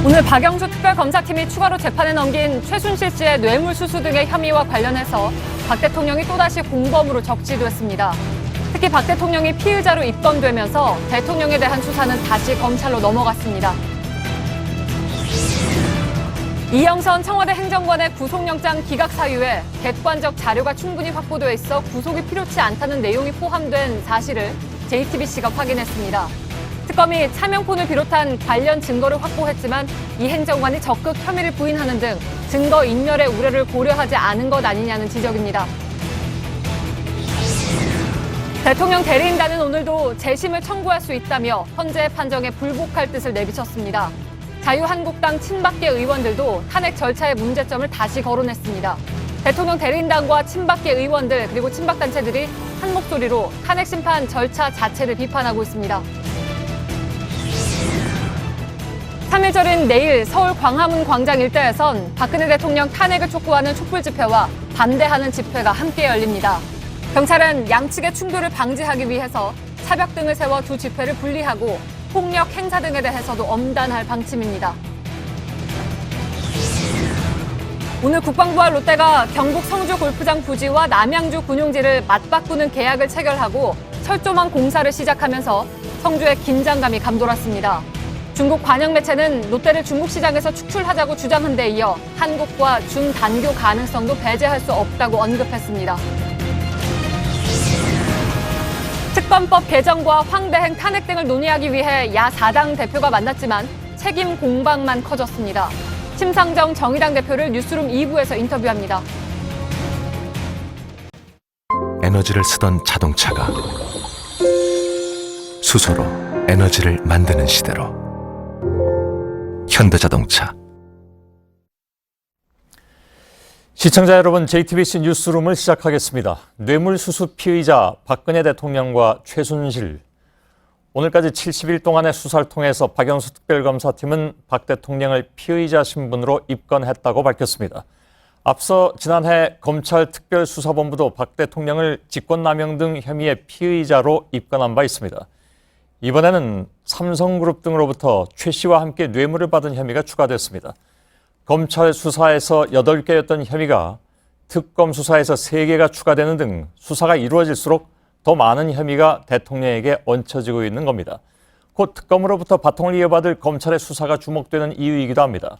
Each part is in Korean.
오늘 박영수 특별검사팀이 추가로 재판에 넘긴 최순실 씨의 뇌물수수 등의 혐의와 관련해서 박 대통령이 또다시 공범으로 적시됐습니다. 특히 박 대통령이 피의자로 입건되면서 대통령에 대한 수사는 다시 검찰로 넘어갔습니다. 이영선 청와대 행정관의 구속영장 기각 사유에 객관적 자료가 충분히 확보돼 있어 구속이 필요치 않다는 내용이 포함된 사실을 JTBC가 확인했습니다. 특검이 차명폰을 비롯한 관련 증거를 확보했지만 이 행정관이 적극 혐의를 부인하는 등 증거 인멸의 우려를 고려하지 않은 것 아니냐는 지적입니다. 대통령 대리인단은 오늘도 재심을 청구할 수 있다며 헌재의 판정에 불복할 뜻을 내비쳤습니다. 자유한국당 친박계 의원들도 탄핵 절차의 문제점을 다시 거론했습니다. 대통령 대리인단과 친박계 의원들 그리고 친박단체들이 한 목소리로 탄핵 심판 절차 자체를 비판하고 있습니다. 3일절인 내일 서울 광화문 광장 일대에선 박근혜 대통령 탄핵을 촉구하는 촛불 집회와 반대하는 집회가 함께 열립니다. 경찰은 양측의 충돌을 방지하기 위해서 차벽 등을 세워 두 집회를 분리하고 폭력 행사 등에 대해서도 엄단할 방침입니다. 오늘 국방부와 롯데가 경북 성주 골프장 부지와 남양주 군용지를 맞바꾸는 계약을 체결하고 철조망 공사를 시작하면서 성주의 긴장감이 감돌았습니다. 중국 관영 매체는 롯데를 중국 시장에서 축출하자고 주장한 데 이어 한국과 준단교 가능성도 배제할 수 없다고 언급했습니다. 특검법 개정과 황대행 탄핵 등을 논의하기 위해 야 4당 대표가 만났지만 책임 공방만 커졌습니다. 심상정 정의당 대표를 뉴스룸 2부에서 인터뷰합니다. 에너지를 쓰던 자동차가 수소로 에너지를 만드는 시대로 현대자동차. 시청자 여러분, JTBC 뉴스룸을 시작하겠습니다. 뇌물수수 피의자 박근혜 대통령과 최순실. 오늘까지 70일 동안의 수사를 통해서 박영수 특별검사팀은 박 대통령을 피의자 신분으로 입건했다고 밝혔습니다. 앞서 지난해 검찰 특별수사본부도 박 대통령을 직권남용 등 혐의의 피의자로 입건한 바 있습니다. 이번에는 삼성그룹 등으로부터 최 씨와 함께 뇌물을 받은 혐의가 추가됐습니다. 검찰 수사에서 8개였던 혐의가 특검 수사에서 3개가 추가되는 등 수사가 이루어질수록 더 많은 혐의가 대통령에게 얹혀지고 있는 겁니다. 곧 특검으로부터 바통을 이어받을 검찰의 수사가 주목되는 이유이기도 합니다.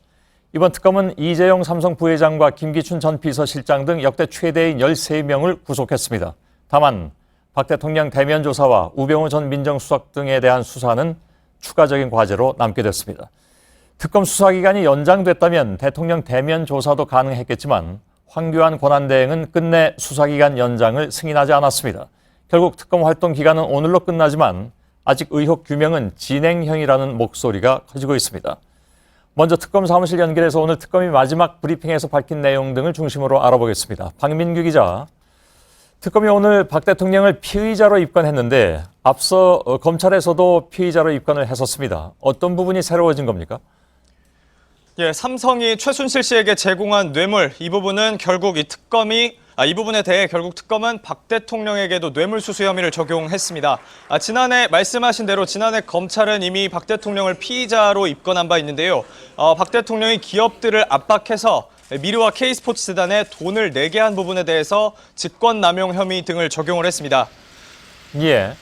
이번 특검은 이재용 삼성 부회장과 김기춘 전 비서실장 등 역대 최대인 13명을 구속했습니다. 다만 박 대통령 대면 조사와 우병우 전 민정수석 등에 대한 수사는 추가적인 과제로 남게 됐습니다. 특검 수사기간이 연장됐다면 대통령 대면 조사도 가능했겠지만 황교안 권한대행은 끝내 수사기간 연장을 승인하지 않았습니다. 결국 특검 활동 기간은 오늘로 끝나지만 아직 의혹 규명은 진행형이라는 목소리가 커지고 있습니다. 먼저 특검 사무실 연결해서 오늘 특검이 마지막 브리핑에서 밝힌 내용 등을 중심으로 알아보겠습니다. 박민규 기자. 특검이 오늘 박 대통령을 피의자로 입건했는데 앞서 검찰에서도 피의자로 입건을 했었습니다. 어떤 부분이 새로워진 겁니까? 삼성이 최순실 씨에게 제공한 뇌물, 이 부분은 결국 이 부분에 대해 결국 특검은 박 대통령에게도 뇌물수수 혐의를 적용했습니다. 지난해 말씀하신 대로 지난해 검찰은 이미 박 대통령을 피의자로 입건한 바 있는데요. 박 대통령이 기업들을 압박해서 미르와 K스포츠재단에 돈을 내게 한 부분에 대해서 직권남용 혐의 등을 적용을 했습니다. 예.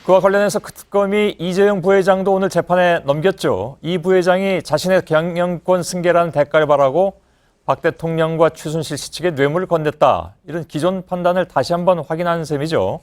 그와 관련해서 그 특검이 이재용 부회장도 오늘 재판에 넘겼죠. 이 부회장이 자신의 경영권 승계라는 대가를 바라고 박 대통령과 최순실 씨 측에 뇌물을 건넸다. 이런 기존 판단을 다시 한번 확인한 셈이죠.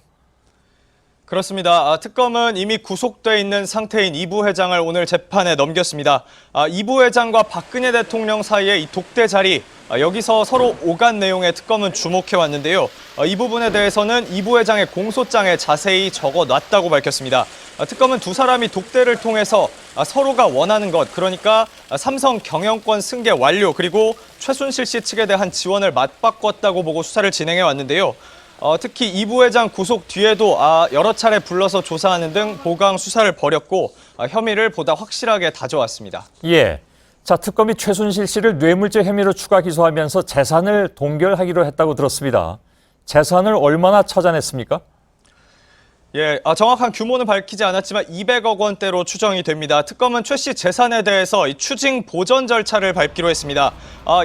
그렇습니다. 특검은 이미 구속돼 있는 상태인 이 부회장을 오늘 재판에 넘겼습니다. 이 부회장과 박근혜 대통령 사이의 이 독대 자리, 여기서 서로 오간 내용에 특검은 주목해왔는데요. 이 부분에 대해서는 이 부회장의 공소장에 자세히 적어놨다고 밝혔습니다. 특검은 두 사람이 독대를 통해서 서로가 원하는 것, 그러니까 삼성 경영권 승계 완료, 그리고 최순실 씨 측에 대한 지원을 맞바꿨다고 보고 수사를 진행해왔는데요. 특히 이 부회장 구속 뒤에도 여러 차례 불러서 조사하는 등 보강 수사를 벌였고 혐의를 보다 확실하게 다져왔습니다. 예. 자, 특검이 최순실 씨를 뇌물죄 혐의로 추가 기소하면서 재산을 동결하기로 했다고 들었습니다. 재산을 얼마나 찾아냈습니까? 예, 정확한 규모는 밝히지 않았지만 200억 원대로 추정이 됩니다. 특검은 최 씨 재산에 대해서 이 추징 보전 절차를 밟기로 했습니다.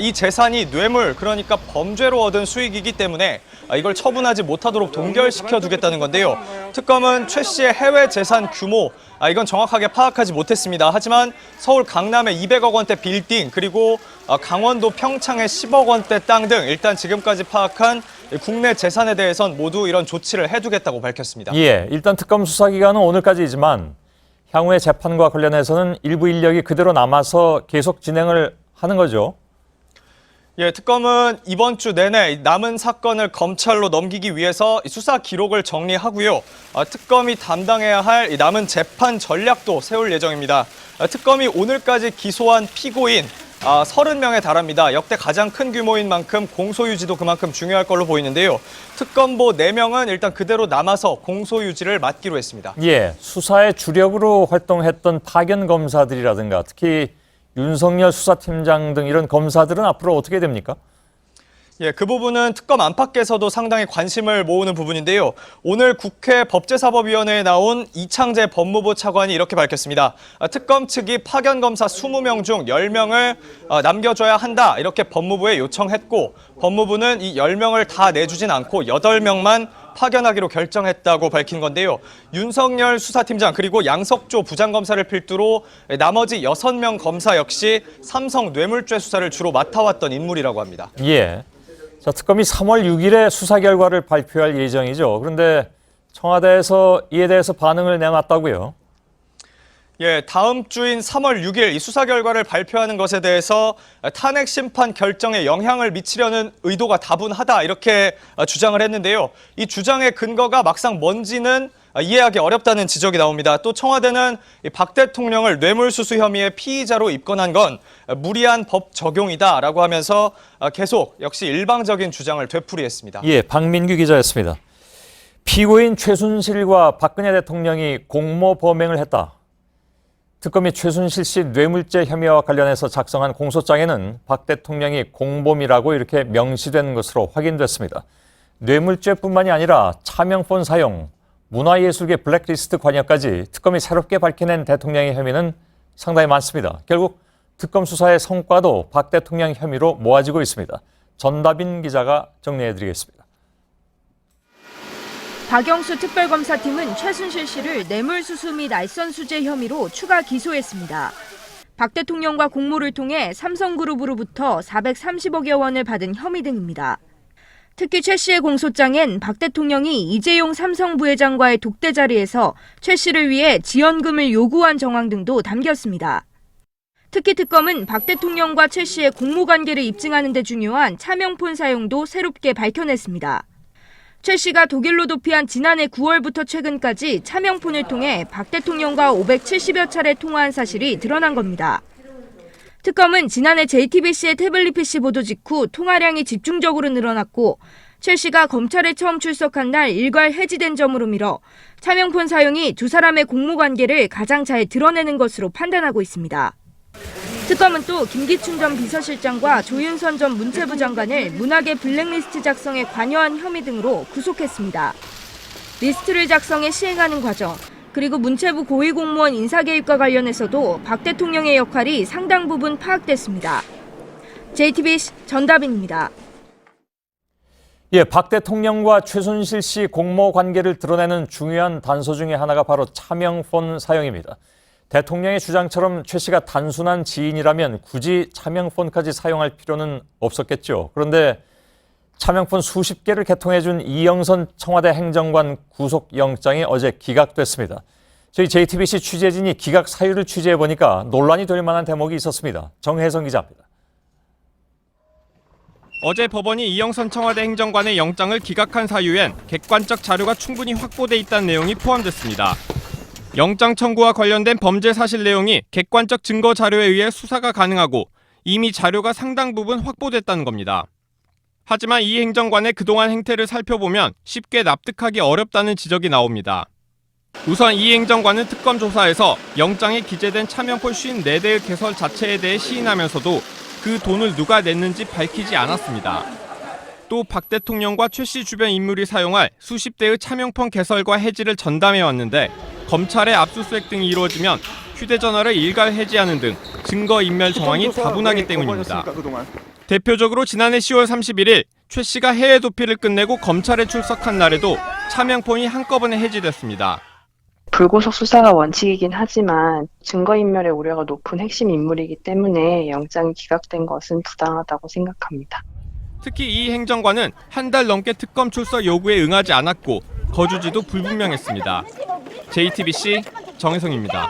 이 재산이 뇌물, 그러니까 범죄로 얻은 수익이기 때문에 이걸 처분하지 못하도록 동결시켜 두겠다는 건데요. 특검은 최 씨의 해외 재산 규모, 이건 정확하게 파악하지 못했습니다. 하지만 서울 강남의 200억 원대 빌딩, 그리고 강원도 평창의 10억 원대 땅 등 일단 지금까지 파악한 국내 재산에 대해선 모두 이런 조치를 해두겠다고 밝혔습니다. 예, 일단 특검 수사 기간은 오늘까지이지만 향후의 재판과 관련해서는 일부 인력이 그대로 남아서 계속 진행을 하는 거죠. 예, 특검은 이번 주 내내 남은 사건을 검찰로 넘기기 위해서 수사 기록을 정리하고요. 특검이 담당해야 할 남은 재판 전략도 세울 예정입니다. 특검이 오늘까지 기소한 피고인 30명에 달합니다. 역대 가장 큰 규모인 만큼 공소유지도 그만큼 중요할 걸로 보이는데요. 특검보 4명은 일단 그대로 남아서 공소유지를 맡기로 했습니다. 예, 수사의 주력으로 활동했던 파견 검사들이라든가 특히 윤석열 수사팀장 등 이런 검사들은 앞으로 어떻게 됩니까? 예, 그 부분은 특검 안팎에서도 상당히 관심을 모으는 부분인데요. 오늘 국회 법제사법위원회에 나온 이창재 법무부 차관이 이렇게 밝혔습니다. 특검 측이 파견 검사 20명 중 10명을 남겨줘야 한다, 이렇게 법무부에 요청했고, 법무부는 이 10명을 다 내주진 않고 8명만 파견하기로 결정했다고 밝힌 건데요. 윤석열 수사팀장 그리고 양석조 부장검사를 필두로 나머지 6명 검사 역시 삼성 뇌물죄 수사를 주로 맡아왔던 인물이라고 합니다. 예. 자, 특검이 3월 6일에 수사 결과를 발표할 예정이죠. 그런데 청와대에서 이에 대해서 반응을 내놨다고요? 예, 다음 주인 3월 6일 이 수사 결과를 발표하는 것에 대해서 탄핵 심판 결정에 영향을 미치려는 의도가 다분하다, 이렇게 주장을 했는데요. 이 주장의 근거가 막상 뭔지는 이해하기 어렵다는 지적이 나옵니다. 또 청와대는 박 대통령을 뇌물수수 혐의의 피의자로 입건한 건 무리한 법 적용이다라고 하면서 계속 역시 일방적인 주장을 되풀이했습니다. 예, 박민규 기자였습니다. 피고인 최순실과 박근혜 대통령이 공모 범행을 했다. 특검이 최순실 씨 뇌물죄 혐의와 관련해서 작성한 공소장에는 박 대통령이 공범이라고 이렇게 명시된 것으로 확인됐습니다. 뇌물죄뿐만이 아니라 차명폰 사용, 문화예술계 블랙리스트 관여까지 특검이 새롭게 밝혀낸 대통령의 혐의는 상당히 많습니다. 결국 특검 수사의 성과도 박 대통령 혐의로 모아지고 있습니다. 전다빈 기자가 정리해드리겠습니다. 박영수 특별검사팀은 최순실 씨를 뇌물수수 및 알선수재 혐의로 추가 기소했습니다. 박 대통령과 공모를 통해 삼성그룹으로부터 430억여 원을 받은 혐의 등입니다. 특히 최 씨의 공소장엔 박 대통령이 이재용 삼성 부회장과의 독대 자리에서 최 씨를 위해 지원금을 요구한 정황 등도 담겼습니다. 특히 특검은 박 대통령과 최 씨의 공모 관계를 입증하는 데 중요한 차명폰 사용도 새롭게 밝혀냈습니다. 최 씨가 독일로 도피한 지난해 9월부터 최근까지 차명폰을 통해 박 대통령과 570여 차례 통화한 사실이 드러난 겁니다. 특검은 지난해 JTBC의 태블릿 PC 보도 직후 통화량이 집중적으로 늘어났고 최 씨가 검찰에 처음 출석한 날 일괄 해지된 점으로 미뤄 차명폰 사용이 두 사람의 공모 관계를 가장 잘 드러내는 것으로 판단하고 있습니다. 특검은 또 김기춘 전 비서실장과 조윤선 전 문체부 장관을 문학의 블랙리스트 작성에 관여한 혐의 등으로 구속했습니다. 리스트를 작성해 시행하는 과정, 그리고 문체부 고위공무원 인사개입과 관련해서도 박 대통령의 역할이 상당 부분 파악됐습니다. JTBC 전다빈입니다. 예, 박 대통령과 최순실 씨 공모 관계를 드러내는 중요한 단서 중에 하나가 바로 차명폰 사용입니다. 대통령의 주장처럼 최 씨가 단순한 지인이라면 굳이 차명폰까지 사용할 필요는 없었겠죠. 그런데 차명폰 수십 개를 개통해준 이영선 청와대 행정관 구속영장이 어제 기각됐습니다. 저희 JTBC 취재진이 기각 사유를 취재해보니까 논란이 될 만한 대목이 있었습니다. 정혜성 기자입니다. 어제 법원이 이영선 청와대 행정관의 영장을 기각한 사유엔 객관적 자료가 충분히 확보돼 있다는 내용이 포함됐습니다. 영장 청구와 관련된 범죄 사실 내용이 객관적 증거 자료에 의해 수사가 가능하고 이미 자료가 상당 부분 확보됐다는 겁니다. 하지만 이 행정관의 그동안 행태를 살펴보면 쉽게 납득하기 어렵다는 지적이 나옵니다. 우선 이 행정관은 특검 조사에서 영장에 기재된 차명폰 54대의 개설 자체에 대해 시인하면서도 그 돈을 누가 냈는지 밝히지 않았습니다. 또 박 대통령과 최 씨 주변 인물이 사용할 수십 대의 차명폰 개설과 해지를 전담해왔는데 검찰의 압수수색 등이 이루어지면 휴대전화를 일괄 해지하는 등 증거인멸 정황이 다분하기 때문입니다. 대표적으로 지난해 10월 31일 최 씨가 해외 도피를 끝내고 검찰에 출석한 날에도 차명폰이 한꺼번에 해지됐습니다. 불구속 수사가 원칙이긴 하지만 증거인멸의 우려가 높은 핵심 인물이기 때문에 영장이 기각된 것은 부당하다고 생각합니다. 특히 이 행정관은 한 달 넘게 특검 출석 요구에 응하지 않았고 거주지도 불분명했습니다. JTBC 정혜성입니다.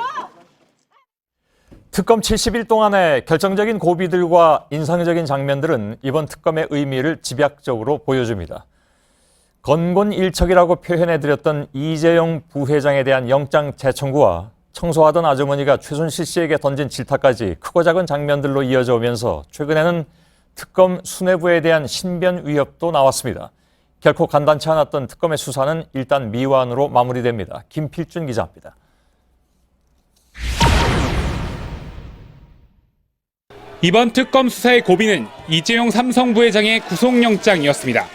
특검 70일 동안의 결정적인 고비들과 인상적인 장면들은 이번 특검의 의미를 집약적으로 보여줍니다. 건곤일척이라고 표현해드렸던 이재용 부회장에 대한 영장 재청구와 청소하던 아주머니가 최순실 씨에게 던진 질타까지 크고 작은 장면들로 이어져 오면서 최근에는 특검 수뇌부에 대한 신변 위협도 나왔습니다. 결코 간단치 않았던 특검의 수사는 일단 미완으로 마무리됩니다. 김필준 기자입니다. 이번 특검 수사의 고비는 이재용 삼성 부회장의 구속영장이었습니다.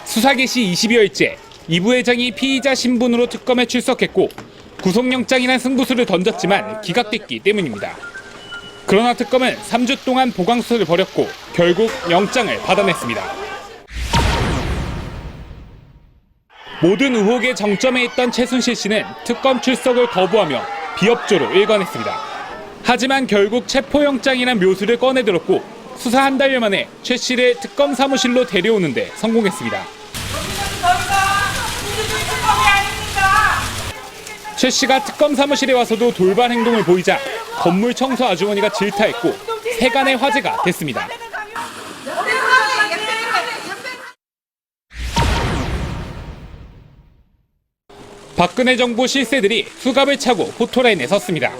수사 개시 20여일째 이 부회장이 피의자 신분으로 특검에 출석했고 구속영장이란 승부수를 던졌지만 기각됐기 때문입니다. 그러나 특검은 3주 동안 보강수사를 벌였고 결국 영장을 받아냈습니다. 모든 의혹의 정점에 있던 최순실 씨는 특검 출석을 거부하며 비협조로 일관했습니다. 하지만 결국 체포영장이란 묘수를 꺼내들었고 수사 한 달여 만에 최 씨를 특검 사무실로 데려오는 데 성공했습니다. 최 씨가 특검 사무실에 와서도 돌발 행동을 보이자 건물 청소 아주머니가 질타했고 세간의 화제가 됐습니다. 박근혜 정부 실세들이 수갑을 차고 포토라인에 섰습니다.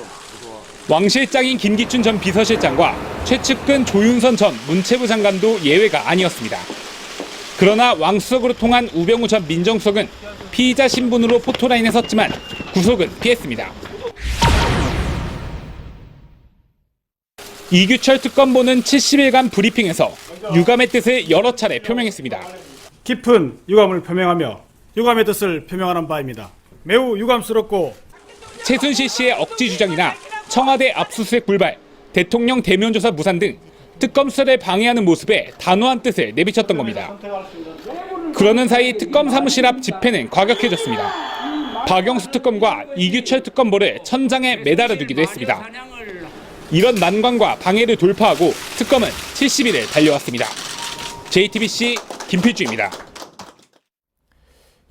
왕 실장인 김기춘 전 비서실장과 최측근 조윤선 전 문체부 장관도 예외가 아니었습니다. 그러나 왕수석으로 통한 우병우 전 민정수석은 피의자 신분으로 포토라인에 섰지만 구속은 피했습니다. 이규철 특검보는 70일간 브리핑에서 유감의 뜻을 여러 차례 표명했습니다. 깊은 유감을 표명하며 유감의 뜻을 표명하는 바입니다. 매우 유감스럽고 최순실 씨의 억지 주장이나 청와대 압수수색 불발, 대통령 대면 조사 무산 등 특검 수사를 방해하는 모습에 단호한 뜻을 내비쳤던 겁니다. 그러는 사이 특검 사무실 앞 집회는 과격해졌습니다. 박영수 특검과 이규철 특검보를 천장에 매달아두기도 했습니다. 이런 난관과 방해를 돌파하고 특검은 70일을 달려왔습니다. JTBC 김필주입니다.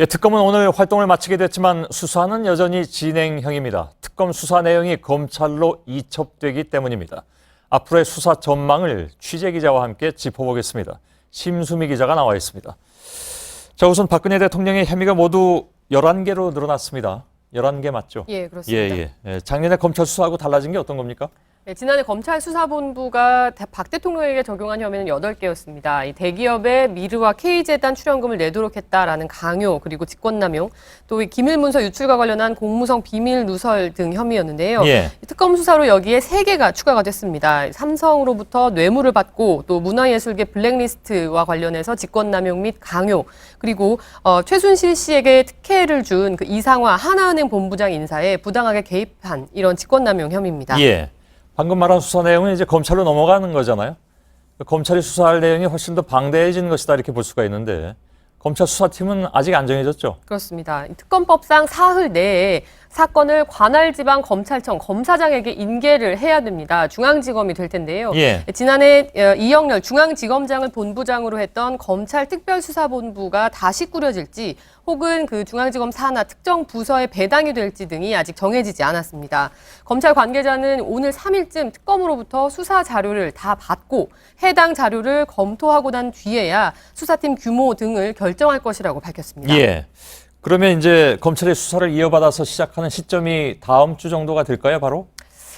예, 특검은 오늘 활동을 마치게 됐지만 수사는 여전히 진행형입니다. 특검 수사 내용이 검찰로 이첩되기 때문입니다. 앞으로의 수사 전망을 취재기자와 함께 짚어보겠습니다. 심수미 기자가 나와 있습니다. 자, 우선 박근혜 대통령의 혐의가 모두 11개로 늘어났습니다. 11개 맞죠? 예, 그렇습니다. 작년에 검찰 수사하고 달라진 게 어떤 겁니까? 네, 지난해 검찰 수사본부가 박 대통령에게 적용한 혐의는 8개였습니다. 이 대기업의 미르와 K재단 출연금을 내도록 했다라는 강요, 그리고 직권남용, 또 이 기밀문서 유출과 관련한 공무성 비밀 누설 등 혐의였는데요. 예. 특검 수사로 여기에 3개가 추가가 됐습니다. 삼성으로부터 뇌물을 받고 또 문화예술계 블랙리스트와 관련해서 직권남용 및 강요, 그리고 최순실 씨에게 특혜를 준 그 이상화 하나은행 본부장 인사에 부당하게 개입한 이런 직권남용 혐의입니다. 예. 방금 말한 수사 내용은 이제 검찰로 넘어가는 거잖아요. 검찰이 수사할 내용이 훨씬 더 방대해진 것이다 이렇게 볼 수가 있는데 검찰 수사팀은 아직 안 정해졌죠? 그렇습니다. 특검법상 사흘 내에 사건을 관할지방검찰청 검사장에게 인계를 해야 됩니다. 중앙지검이 될 텐데요. 예. 지난해 이영렬 중앙지검장을 본부장으로 했던 검찰특별수사본부가 다시 꾸려질지 혹은 그 중앙지검 산하 특정 부서에 배당이 될지 등이 아직 정해지지 않았습니다. 검찰 관계자는 오늘 3일쯤 특검으로부터 수사 자료를 다 받고 해당 자료를 검토하고 난 뒤에야 수사팀 규모 등을 결정할 것이라고 밝혔습니다. 예. 그러면 이제 검찰의 수사를 이어받아서 시작하는 시점이 다음 주 정도가 될까요, 바로?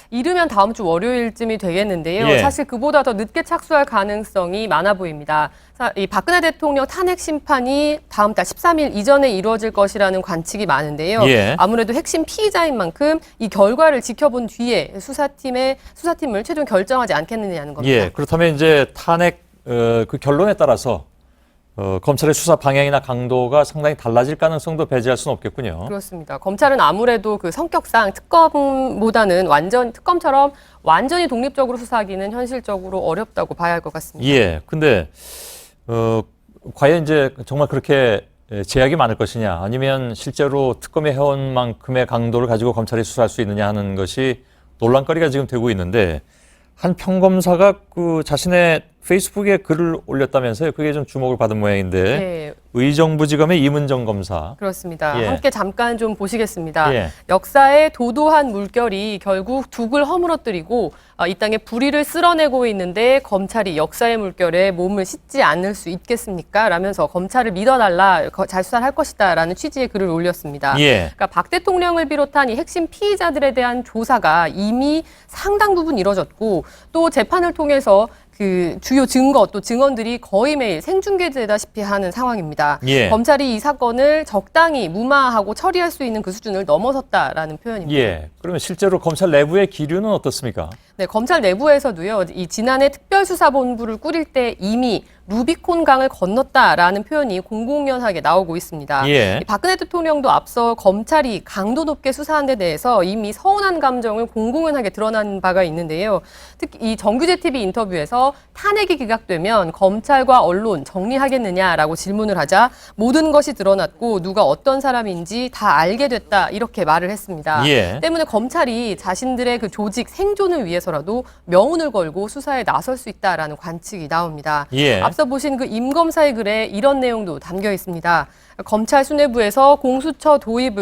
이르면 다음 주 월요일쯤이 되겠는데요. 예. 사실 그보다 더 늦게 착수할 가능성이 많아 보입니다. 이 박근혜 대통령 탄핵 심판이 다음 달 13일 이전에 이루어질 것이라는 관측이 많은데요. 예. 아무래도 핵심 피의자인 만큼 이 결과를 지켜본 뒤에 수사팀을 최종 결정하지 않겠느냐는 겁니다. 예. 그렇다면 이제 탄핵 그 결론에 따라서 검찰의 수사 방향이나 강도가 상당히 달라질 가능성도 배제할 수는 없겠군요. 그렇습니다. 검찰은 아무래도 그 성격상 특검보다는 특검처럼 완전히 독립적으로 수사하기는 현실적으로 어렵다고 봐야 할 것 같습니다. 예. 근데 과연 이제 정말 그렇게 제약이 많을 것이냐, 아니면 실제로 특검이 해온 만큼의 강도를 가지고 검찰이 수사할 수 있느냐 하는 것이 논란거리가 지금 되고 있는데, 한 평검사가 그 자신의 페이스북에 글을 올렸다면서요. 그게 좀 주목을 받은 모양인데, 네. 의정부지검의 이문정 검사. 그렇습니다. 예. 함께 잠깐 좀 보시겠습니다. 예. 역사의 도도한 물결이 결국 둑을 허물어뜨리고 이 땅에 불의를 쓸어내고 있는데 검찰이 역사의 물결에 몸을 싣지 않을 수 있겠습니까? 라면서 검찰을 믿어달라, 잘 수사를 할 것이다 라는 취지의 글을 올렸습니다. 예. 그러니까 박 대통령을 비롯한 이 핵심 피의자들에 대한 조사가 이미 상당 부분 이뤄졌고, 또 재판을 통해서 그 주요 증거 또 증언들이 거의 매일 생중계되다시피 하는 상황입니다. 예. 검찰이 이 사건을 적당히 무마하고 처리할 수 있는 그 수준을 넘어섰다라는 표현입니다. 예. 그러면 실제로 검찰 내부의 기류는 어떻습니까? 네, 검찰 내부에서도요, 이 지난해 특별수사본부를 꾸릴 때 이미 루비콘 강을 건넜다라는 표현이 공공연하게 나오고 있습니다. 예. 이 박근혜 대통령도 앞서 검찰이 강도 높게 수사한 데 대해서 이미 서운한 감정을 공공연하게 드러난 바가 있는데요. 특히 이 정규제 TV 인터뷰에서 탄핵이 기각되면 검찰과 언론 정리하겠느냐라고 질문을 하자 모든 것이 드러났고 누가 어떤 사람인지 다 알게 됐다, 이렇게 말을 했습니다. 예. 때문에 검찰이 자신들의 그 조직 생존을 위해서라도 명운을 걸고 수사에 나설 수 있다라는 관측이 나옵니다. 예. 앞서 보신 그 임 검사의 글에 이런 내용도 담겨 있습니다. 검찰 수뇌부에서 공수처 도입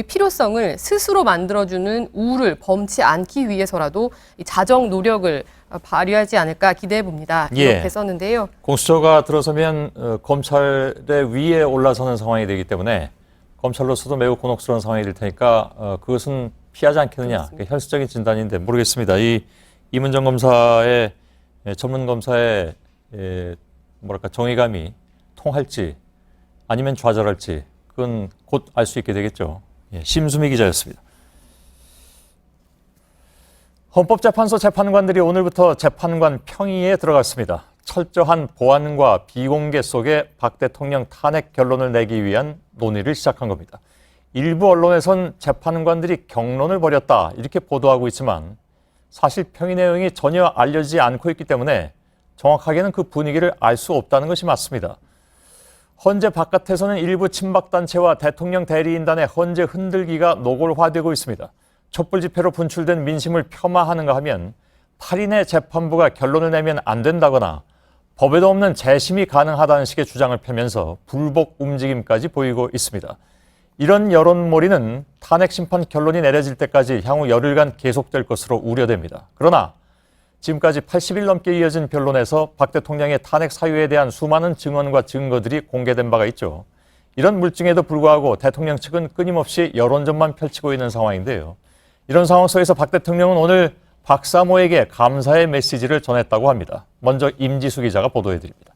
필요성을 스스로 만들어주는 우를 범치 않기 위해서라도 이 자정 노력을 발휘하지 않을까 기대해 봅니다. 이렇게 예. 썼는데요. 공수처가 들어서면 검찰의 위에 올라서는 상황이 되기 때문에 검찰로서도 매우 곤혹스러운 상황이 될 테니까 그것은 피하지 않겠느냐. 현실적인 진단인데 모르겠습니다. 이 이문정 검사의 전문 검사의 뭐랄까 정의감이 통할지 아니면 좌절할지 그건 곧 알 수 있게 되겠죠. 예, 심수미 기자였습니다. 헌법재판소 재판관들이 오늘부터 재판관 평의에 들어갔습니다. 철저한 보안과 비공개 속에 박 대통령 탄핵 결론을 내기 위한 논의를 시작한 겁니다. 일부 언론에선 재판관들이 격론을 벌였다 이렇게 보도하고 있지만 사실 평의 내용이 전혀 알려지지 않고 있기 때문에 정확하게는 그 분위기를 알 수 없다는 것이 맞습니다. 헌재 바깥에서는 일부 친박단체와 대통령 대리인단의 헌재 흔들기가 노골화되고 있습니다. 촛불 집회로 분출된 민심을 폄하하는가 하면 8인의 재판부가 결론을 내면 안 된다거나 법에도 없는 재심이 가능하다는 식의 주장을 펴면서 불복 움직임까지 보이고 있습니다. 이런 여론몰이는 탄핵 심판 결론이 내려질 때까지 향후 열흘간 계속될 것으로 우려됩니다. 그러나 지금까지 80일 넘게 이어진 변론에서 박 대통령의 탄핵 사유에 대한 수많은 증언과 증거들이 공개된 바가 있죠. 이런 물증에도 불구하고 대통령 측은 끊임없이 여론전만 펼치고 있는 상황인데요. 이런 상황 속에서 박 대통령은 오늘 박사모에게 감사의 메시지를 전했다고 합니다. 먼저 임지수 기자가 보도해드립니다.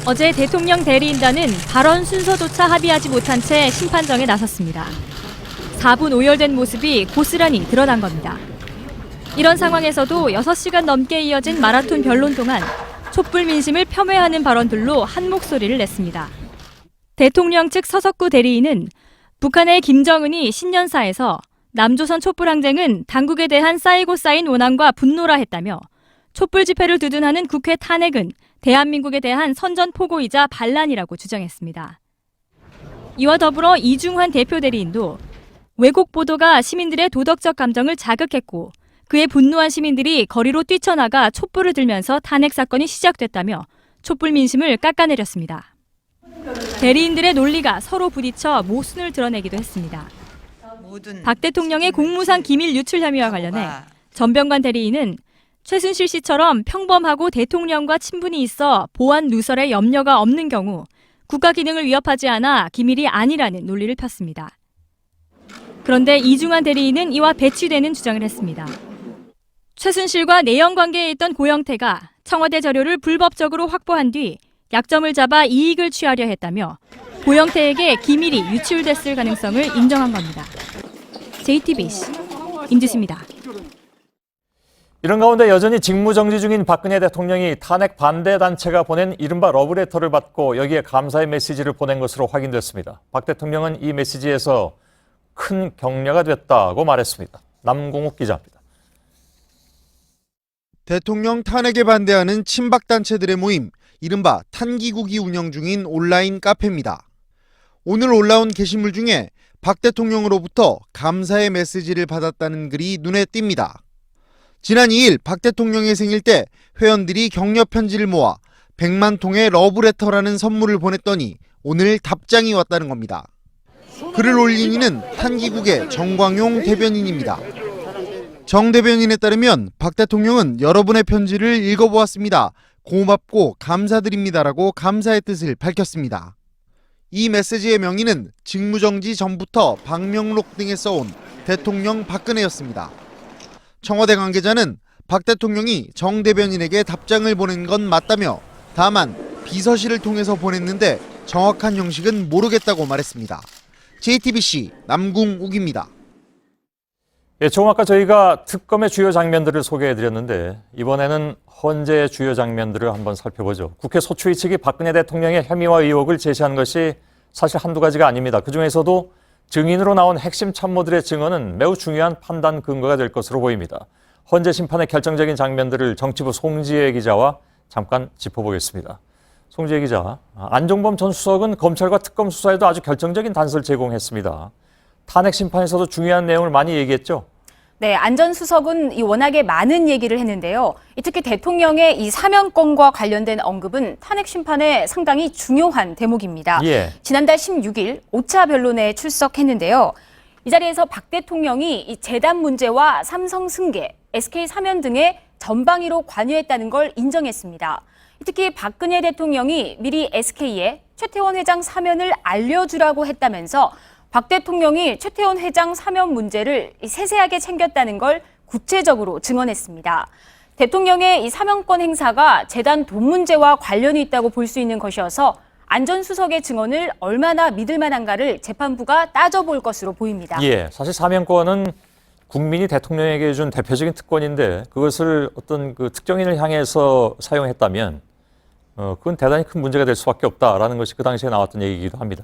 어제 대통령 대리인단은 발언 순서조차 합의하지 못한 채 심판정에 나섰습니다. 4분 오열된 모습이 고스란히 드러난 겁니다. 이런 상황에서도 6시간 넘게 이어진 마라톤 변론 동안 촛불 민심을 폄훼하는 발언들로 한 목소리를 냈습니다. 대통령 측 서석구 대리인은 북한의 김정은이 신년사에서 남조선 촛불 항쟁은 당국에 대한 쌓이고 쌓인 원한과 분노라 했다며 촛불 집회를 두둔하는 국회 탄핵은 대한민국에 대한 선전포고이자 반란이라고 주장했습니다. 이와 더불어 이중환 대표 대리인도 왜곡 보도가 시민들의 도덕적 감정을 자극했고 그에 분노한 시민들이 거리로 뛰쳐나가 촛불을 들면서 탄핵 사건이 시작됐다며 촛불 민심을 깎아내렸습니다. 대리인들의 논리가 서로 부딪혀 모순을 드러내기도 했습니다. 박 대통령의 공무상 기밀 유출 혐의와 관련해 전병관 대리인은 최순실 씨처럼 평범하고 대통령과 친분이 있어 보안 누설에 염려가 없는 경우 국가 기능을 위협하지 않아 기밀이 아니라는 논리를 폈습니다. 그런데 이중환 대리인은 이와 배치되는 주장을 했습니다. 최순실과 내연 관계에 있던 고영태가 청와대 자료를 불법적으로 확보한 뒤 약점을 잡아 이익을 취하려 했다며 고영태에게 기밀이 유출됐을 가능성을 인정한 겁니다. JTBC 임지수입니다. 이런 가운데 여전히 직무정지 중인 박근혜 대통령이 탄핵 반대 단체가 보낸 이른바 러브레터를 받고 여기에 감사의 메시지를 보낸 것으로 확인됐습니다. 박 대통령은 이 메시지에서 큰 격려가 됐다고 말했습니다. 남궁욱 기자입니다. 대통령 탄핵에 반대하는 친박단체들의 모임, 이른바 탄기국이 운영 중인 온라인 카페입니다. 오늘 올라온 게시물 중에 박 대통령으로부터 감사의 메시지를 받았다는 글이 눈에 띕니다. 지난 2일 박 대통령의 생일 때 회원들이 격려 편지를 모아 100만 통의 러브레터라는 선물을 보냈더니 오늘 답장이 왔다는 겁니다. 글을 올린 이는 탄기국의 정광용 대변인입니다. 정 대변인에 따르면 박 대통령은 여러분의 편지를 읽어보았습니다. 고맙고 감사드립니다라고 감사의 뜻을 밝혔습니다. 이 메시지의 명의는 직무정지 전부터 박명록 등에 써온 대통령 박근혜였습니다. 청와대 관계자는 박 대통령이 정 대변인에게 답장을 보낸 건 맞다며 다만 비서실을 통해서 보냈는데 정확한 형식은 모르겠다고 말했습니다. JTBC 남궁욱입니다. 예, 조금 아까 저희가 특검의 주요 장면들을 소개해드렸는데 이번에는 헌재의 주요 장면들을 한번 살펴보죠. 국회 소추위 측이 박근혜 대통령의 혐의와 의혹을 제시한 것이 사실 한두 가지가 아닙니다. 그중에서도 증인으로 나온 핵심 참모들의 증언은 매우 중요한 판단 근거가 될 것으로 보입니다. 헌재 심판의 결정적인 장면들을 정치부 송지혜 기자와 잠깐 짚어보겠습니다. 송지혜 기자, 안종범 전 수석은 검찰과 특검 수사에도 아주 결정적인 단서를 제공했습니다. 탄핵 심판에서도 중요한 내용을 많이 얘기했죠? 네, 안 전 수석은 워낙에 많은 얘기를 했는데요. 특히 대통령의 이 사면권과 관련된 언급은 탄핵 심판에 상당히 중요한 대목입니다. 예. 지난달 16일 5차 변론에 출석했는데요. 이 자리에서 박 대통령이 이 재단 문제와 삼성 승계, SK 사면 등의 전방위로 관여했다는 걸 인정했습니다. 특히 박근혜 대통령이 미리 SK에 최태원 회장 사면을 알려주라고 했다면서 박 대통령이 최태원 회장 사면 문제를 세세하게 챙겼다는 걸 구체적으로 증언했습니다. 대통령의 이 사면권 행사가 재단 돈 문제와 관련이 있다고 볼 수 있는 것이어서 안 전 수석의 증언을 얼마나 믿을 만한가를 재판부가 따져볼 것으로 보입니다. 예, 사실 사면권은 국민이 대통령에게 준 대표적인 특권인데 그것을 어떤 그 특정인을 향해서 사용했다면 그건 대단히 큰 문제가 될 수밖에 없다라는 것이 그 당시에 나왔던 얘기이기도 합니다.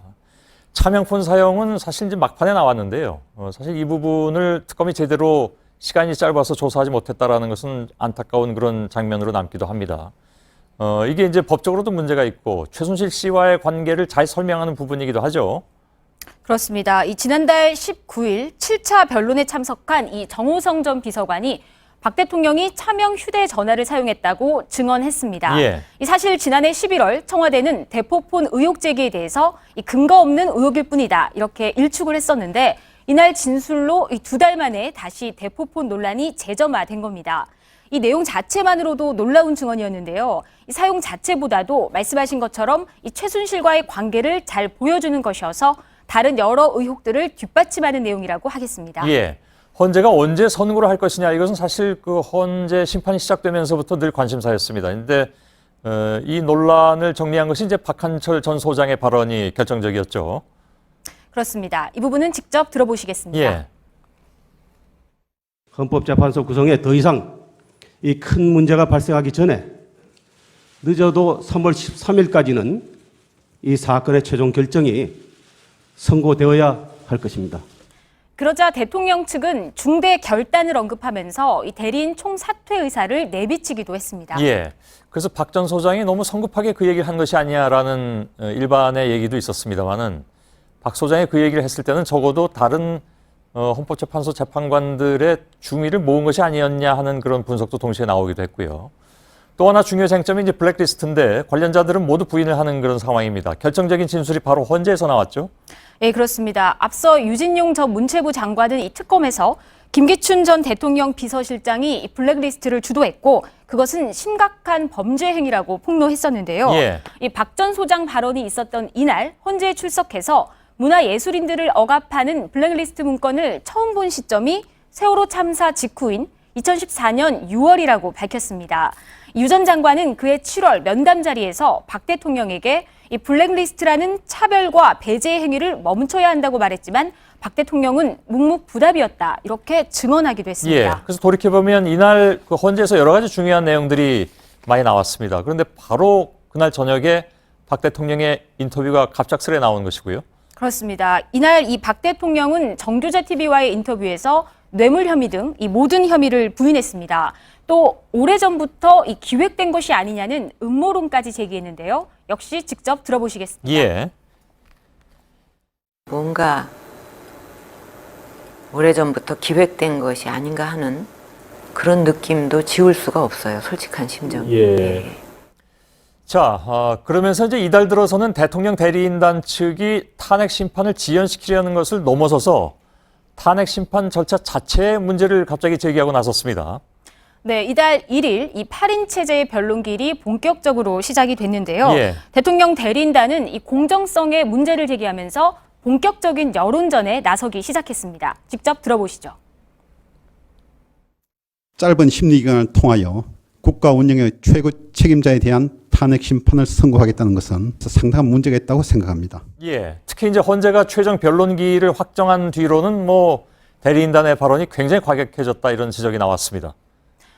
차명폰 사용은 사실 이제 막판에 나왔는데요. 사실 이 부분을 특검이 제대로 시간이 짧아서 조사하지 못했다라는 것은 안타까운 그런 장면으로 남기도 합니다. 이게 이제 법적으로도 문제가 있고 최순실 씨와의 관계를 잘 설명하는 부분이기도 하죠. 그렇습니다. 이 지난달 19일 7차 변론에 참석한 이 정호성 전 비서관이 박 대통령이 차명 휴대전화를 사용했다고 증언했습니다. 예. 이 사실 지난해 11월 청와대는 대포폰 의혹 제기에 대해서 이 근거 없는 의혹일 뿐이다 이렇게 일축을 했었는데 이날 진술로 2달 만에 다시 대포폰 논란이 재점화된 겁니다. 이 내용 자체만으로도 놀라운 증언이었는데요. 이 사용 자체보다도 말씀하신 것처럼 이 최순실과의 관계를 잘 보여주는 것이어서 다른 여러 의혹들을 뒷받침하는 내용이라고 하겠습니다. 예. 헌재가 언제 선고를 할 것이냐 이것은 사실 그 헌재 심판이 시작되면서부터 늘 관심사였습니다. 그런데 이 논란을 정리한 것이 이제 박한철 전 소장의 발언이 결정적이었죠. 그렇습니다. 이 부분은 직접 들어보시겠습니다. 예. 헌법재판소 구성에 더 이상 이 큰 문제가 발생하기 전에 늦어도 3월 13일까지는 이 사건의 최종 결정이 선고되어야 할 것입니다. 그러자 대통령 측은 중대 결단을 언급하면서 이 대리인 총사퇴 의사를 내비치기도 했습니다. 예. 그래서 박 전 소장이 너무 성급하게 그 얘기를 한 것이 아니냐라는 일반의 얘기도 있었습니다만은 박 소장이 그 얘기를 했을 때는 적어도 다른 헌법재판소 재판관들의 중의를 모은 것이 아니었냐 하는 그런 분석도 동시에 나오기도 했고요. 또 하나 중요 쟁점이 이제 블랙리스트인데 관련자들은 모두 부인을 하는 그런 상황입니다. 결정적인 진술이 바로 헌재에서 나왔죠. 네, 그렇습니다. 앞서 유진용 전 문체부 장관은 이 특검에서 김기춘 전 대통령 비서실장이 이 블랙리스트를 주도했고 그것은 심각한 범죄 행위라고 폭로했었는데요. 예. 이 박 전 소장 발언이 있었던 이날 헌재에 출석해서 문화예술인들을 억압하는 블랙리스트 문건을 처음 본 시점이 세월호 참사 직후인 2014년 6월이라고 밝혔습니다. 유 전 장관은 그해 7월 면담 자리에서 박 대통령에게 이 블랙리스트라는 차별과 배제 행위를 멈춰야 한다고 말했지만 박 대통령은 묵묵부답이었다 이렇게 증언하기도 했습니다. 예, 그래서 돌이켜보면 이날 그 헌재에서 여러 가지 중요한 내용들이 많이 나왔습니다. 그런데 바로 그날 저녁에 박 대통령의 인터뷰가 갑작스레 나온 것이고요. 그렇습니다. 이날 이 박 대통령은 정교재 TV와의 인터뷰에서 뇌물 혐의 등 이 모든 혐의를 부인했습니다. 또 오래전부터 이 기획된 것이 아니냐는 음모론까지 제기했는데요. 역시 직접 들어보시겠습니다. 예. 뭔가 오래전부터 기획된 것이 아닌가 하는 그런 느낌도 지울 수가 없어요. 솔직한 심정. 예. 자, 그러면서 이제 이달 들어서는 대통령 대리인단 측이 탄핵 심판을 지연시키려는 것을 넘어서서 탄핵 심판 절차 자체의 문제를 갑자기 제기하고 나섰습니다. 네, 이달 1일 이 8인 체제의 변론길이 본격적으로 시작이 됐는데요. 예. 대통령 대리인단은 이 공정성에 문제를 제기하면서 본격적인 여론전에 나서기 시작했습니다. 직접 들어보시죠. 짧은 심리기간을 통하여 국가 운영의 최고 책임자에 대한 탄핵 심판을 선고하겠다는 것은 상당한 문제가 있다고 생각합니다. 예. 특히 이제 헌재가 최종 변론기를 확정한 뒤로는 뭐 대리인단의 발언이 굉장히 과격해졌다 이런 지적이 나왔습니다.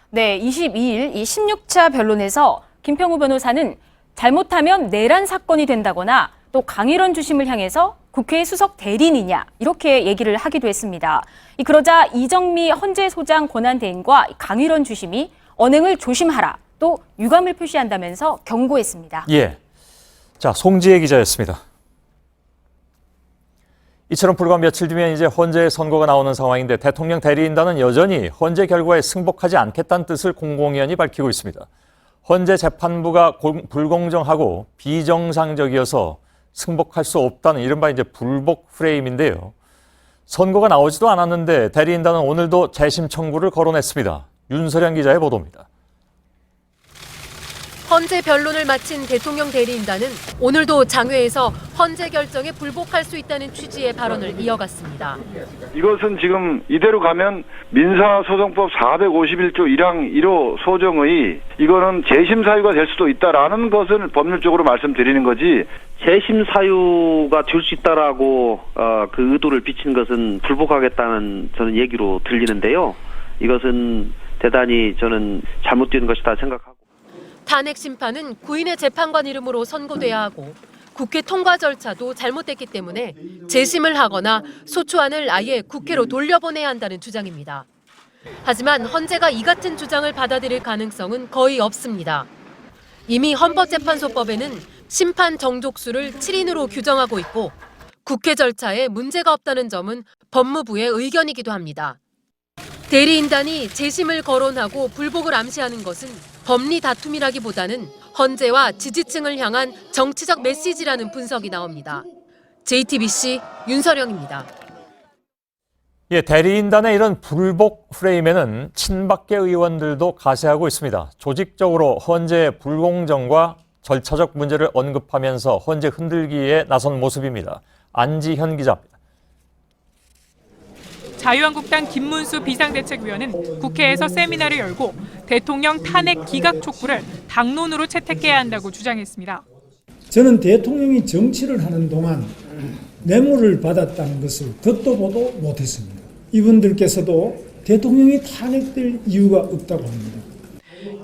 네, 22일 이 16차 변론에서 김평우 변호사는 잘못하면 내란 사건이 된다거나 또 강일원 주심을 향해서 국회 수석 대리인이냐 이렇게 얘기를 하기도 했습니다. 그러자 이정미 헌재소장 권한대행과 강일원 주심이 언행을 조심하라 또 유감을 표시한다면서 경고했습니다. 예. 자, 송지혜 기자였습니다. 이처럼 불과 며칠 뒤면 이제 헌재 선고가 나오는 상황인데 대통령 대리인단은 여전히 헌재 결과에 승복하지 않겠다는 뜻을 공공연히 밝히고 있습니다. 헌재 재판부가 불공정하고 비정상적이어서 승복할 수 없다는 이른바 이제 불복 프레임인데요. 선고가 나오지도 않았는데 대리인단은 오늘도 재심 청구를 거론했습니다. 윤서령 기자의 보도입니다. 헌재 변론을 마친 대통령 대리인단은 오늘도 장외에서 헌재 결정에 불복할 수 있다는 취지의 발언을 이어갔습니다. 이것은 지금 이대로 가면 민사소송법 451조 1항 1호 소정의 이거는 재심 사유가 될 수도 있다라는 것을 법률적으로 말씀드리는 거지. 재심 사유가 될 수 있다라고 그 의도를 비친 것은 불복하겠다는 저는 얘기로 들리는데요. 이것은 대단히 저는 잘못된 것이다 생각하고. 탄핵 심판은 구인의 재판관 이름으로 선고돼야 하고 국회 통과 절차도 잘못됐기 때문에 재심을 하거나 소추안을 아예 국회로 돌려보내야 한다는 주장입니다. 하지만 헌재가 이 같은 주장을 받아들일 가능성은 거의 없습니다. 이미 헌법재판소법에는 심판 정족수를 7인으로 규정하고 있고 국회 절차에 문제가 없다는 점은 법무부의 의견이기도 합니다. 대리인단이 재심을 거론하고 불복을 암시하는 것은 법리 다툼이라기보다는 헌재와 지지층을 향한 정치적 메시지라는 분석이 나옵니다. JTBC 윤서령입니다. 예, 대리인단의 이런 불복 프레임에는 친박계 의원들도 가세하고 있습니다. 조직적으로 헌재의 불공정과 절차적 문제를 언급하면서 헌재 흔들기에 나선 모습입니다. 안지현 기자입니다. 자유한국당 김문수 비상대책위원은 국회에서 세미나를 열고 대통령 탄핵 기각 촉구를 당론으로 채택해야 한다고 주장했습니다. 저는 대통령이 정치를 하는 동안 뇌물을 받았다는 것을 듣도 보도 못했습니다. 이분들께서도 대통령이 탄핵될 이유가 없다고 합니다.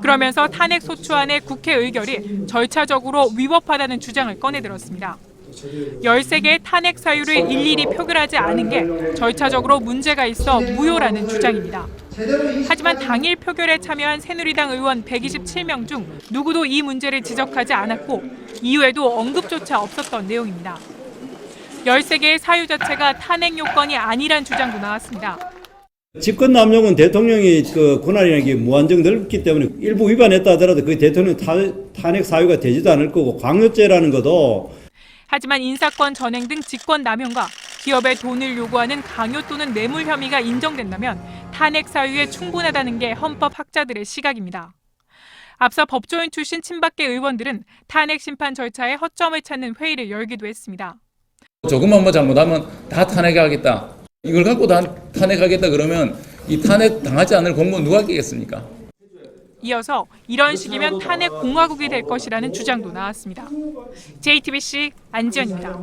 그러면서 탄핵 소추안의 국회 의결이 절차적으로 위법하다는 주장을 꺼내들었습니다. 13개의 탄핵 사유를 일일이 표결하지 않은 게 절차적으로 문제가 있어 무효라는 주장입니다. 하지만 당일 표결에 참여한 새누리당 의원 127명 중 누구도 이 문제를 지적하지 않았고 이후에도 언급조차 없었던 내용입니다. 13개의 사유 자체가 탄핵 요건이 아니란 주장도 나왔습니다. 직권남용은 대통령이 그 권한이라는 게 무한정 넓기 때문에 일부 위반했다 하더라도 그 대통령 탄핵 사유가 되지도 않을 거고 광요죄라는 것도 하지만 인사권 전행 등 직권남용과 기업의 돈을 요구하는 강요 또는 뇌물 혐의가 인정된다면 탄핵 사유에 충분하다는 게 헌법학자들의 시각입니다. 앞서 법조인 출신 친박계 의원들은 탄핵 심판 절차에 허점을 찾는 회의를 열기도 했습니다. 조금만 잘못하면 다 탄핵하겠다. 이걸 갖고 다 탄핵하겠다 그러면 이 탄핵 당하지 않을 공무원 누가 끼겠습니까? 이어서 이런 식이면 탄핵 공화국이 될 것이라는 주장도 나왔습니다. JTBC 안지연입니다.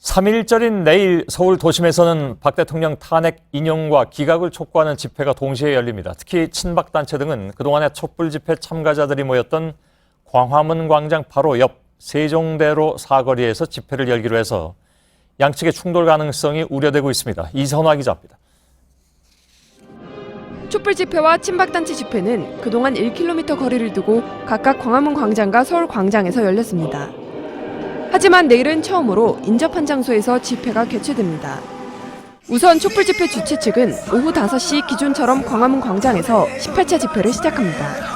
3일절인 내일 서울 도심에서는 박 대통령 탄핵 인용과 기각을 촉구하는 집회가 동시에 열립니다. 특히 친박단체 등은 그동안의 촛불 집회 참가자들이 모였던 광화문 광장 바로 옆 세종대로 사거리에서 집회를 열기로 해서 양측의 충돌 가능성이 우려되고 있습니다. 이선화 기자입니다. 촛불 집회와 친박단체 집회는 그동안 1km 거리를 두고 각각 광화문 광장과 서울 광장에서 열렸습니다. 하지만 내일은 처음으로 인접한 장소에서 집회가 개최됩니다. 우선 촛불 집회 주최 측은 오후 5시 기존처럼 광화문 광장에서 18차 집회를 시작합니다.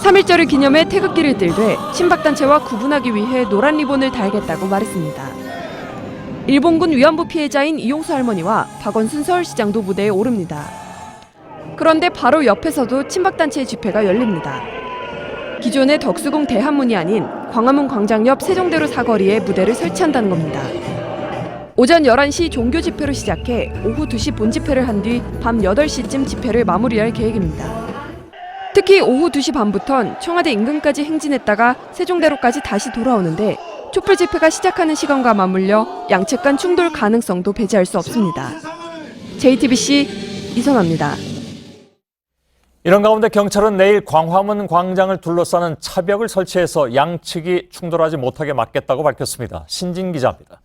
3.1절을 기념해 태극기를 들되 친박단체와 구분하기 위해 노란 리본을 달겠다고 말했습니다. 일본군 위안부 피해자인 이용수 할머니와 박원순 서울시장도 무대에 오릅니다. 그런데 바로 옆에서도 친박단체의 집회가 열립니다. 기존의 덕수궁 대한문이 아닌 광화문 광장 옆 세종대로 사거리에 무대를 설치한다는 겁니다. 오전 11시 종교 집회로 시작해 오후 2시 본집회를 한 뒤 밤 8시쯤 집회를 마무리할 계획입니다. 특히 오후 2시 반부턴 청와대 인근까지 행진했다가 세종대로까지 다시 돌아오는데 촛불 집회가 시작하는 시간과 맞물려 양측 간 충돌 가능성도 배제할 수 없습니다. JTBC 이선화입니다. 이런 가운데 경찰은 내일 광화문 광장을 둘러싸는 차벽을 설치해서 양측이 충돌하지 못하게 막겠다고 밝혔습니다. 신진 기자입니다.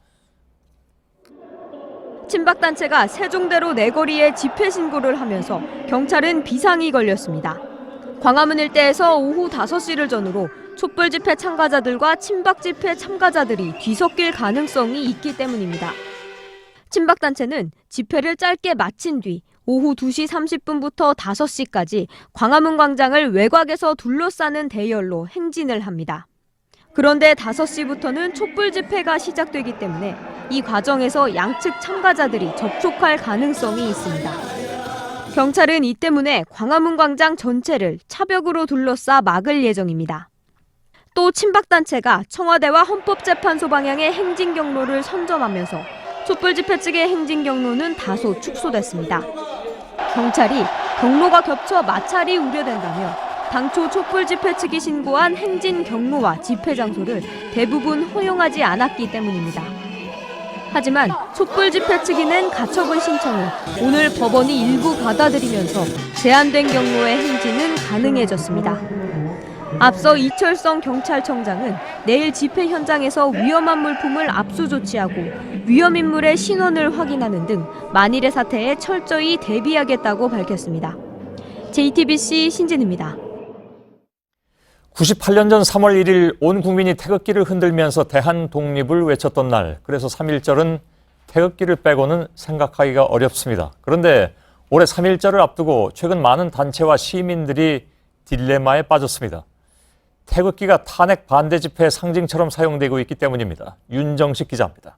친박단체가 세종대로 내거리에 집회 신고를 하면서 경찰은 비상이 걸렸습니다. 광화문 일대에서 오후 5시를 전후로 촛불 집회 참가자들과 친박 집회 참가자들이 뒤섞일 가능성이 있기 때문입니다. 친박단체는 집회를 짧게 마친 뒤 오후 2시 30분부터 5시까지 광화문 광장을 외곽에서 둘러싸는 대열로 행진을 합니다. 그런데 5시부터는 촛불 집회가 시작되기 때문에 이 과정에서 양측 참가자들이 접촉할 가능성이 있습니다. 경찰은 이 때문에 광화문 광장 전체를 차벽으로 둘러싸 막을 예정입니다. 또 친박단체가 청와대와 헌법재판소 방향의 행진 경로를 선점하면서 촛불 집회 측의 행진 경로는 다소 축소됐습니다. 경찰이 경로가 겹쳐 마찰이 우려된다며 당초 촛불 집회 측이 신고한 행진 경로와 집회 장소를 대부분 허용하지 않았기 때문입니다. 하지만 촛불 집회 측이 낸 가처분 신청을 오늘 법원이 일부 받아들이면서 제한된 경로의 행진은 가능해졌습니다. 앞서 이철성 경찰청장은 내일 집회 현장에서 위험한 물품을 압수 조치하고 위험 인물의 신원을 확인하는 등 만일의 사태에 철저히 대비하겠다고 밝혔습니다. JTBC 신진입니다. 98년 전 3월 1일 온 국민이 태극기를 흔들면서 대한 독립을 외쳤던 날, 그래서 3.1절은 태극기를 빼고는 생각하기가 어렵습니다. 그런데 올해 3.1절을 앞두고 최근 많은 단체와 시민들이 딜레마에 빠졌습니다. 태극기가 탄핵 반대 집회의 상징처럼 사용되고 있기 때문입니다. 윤정식 기자입니다.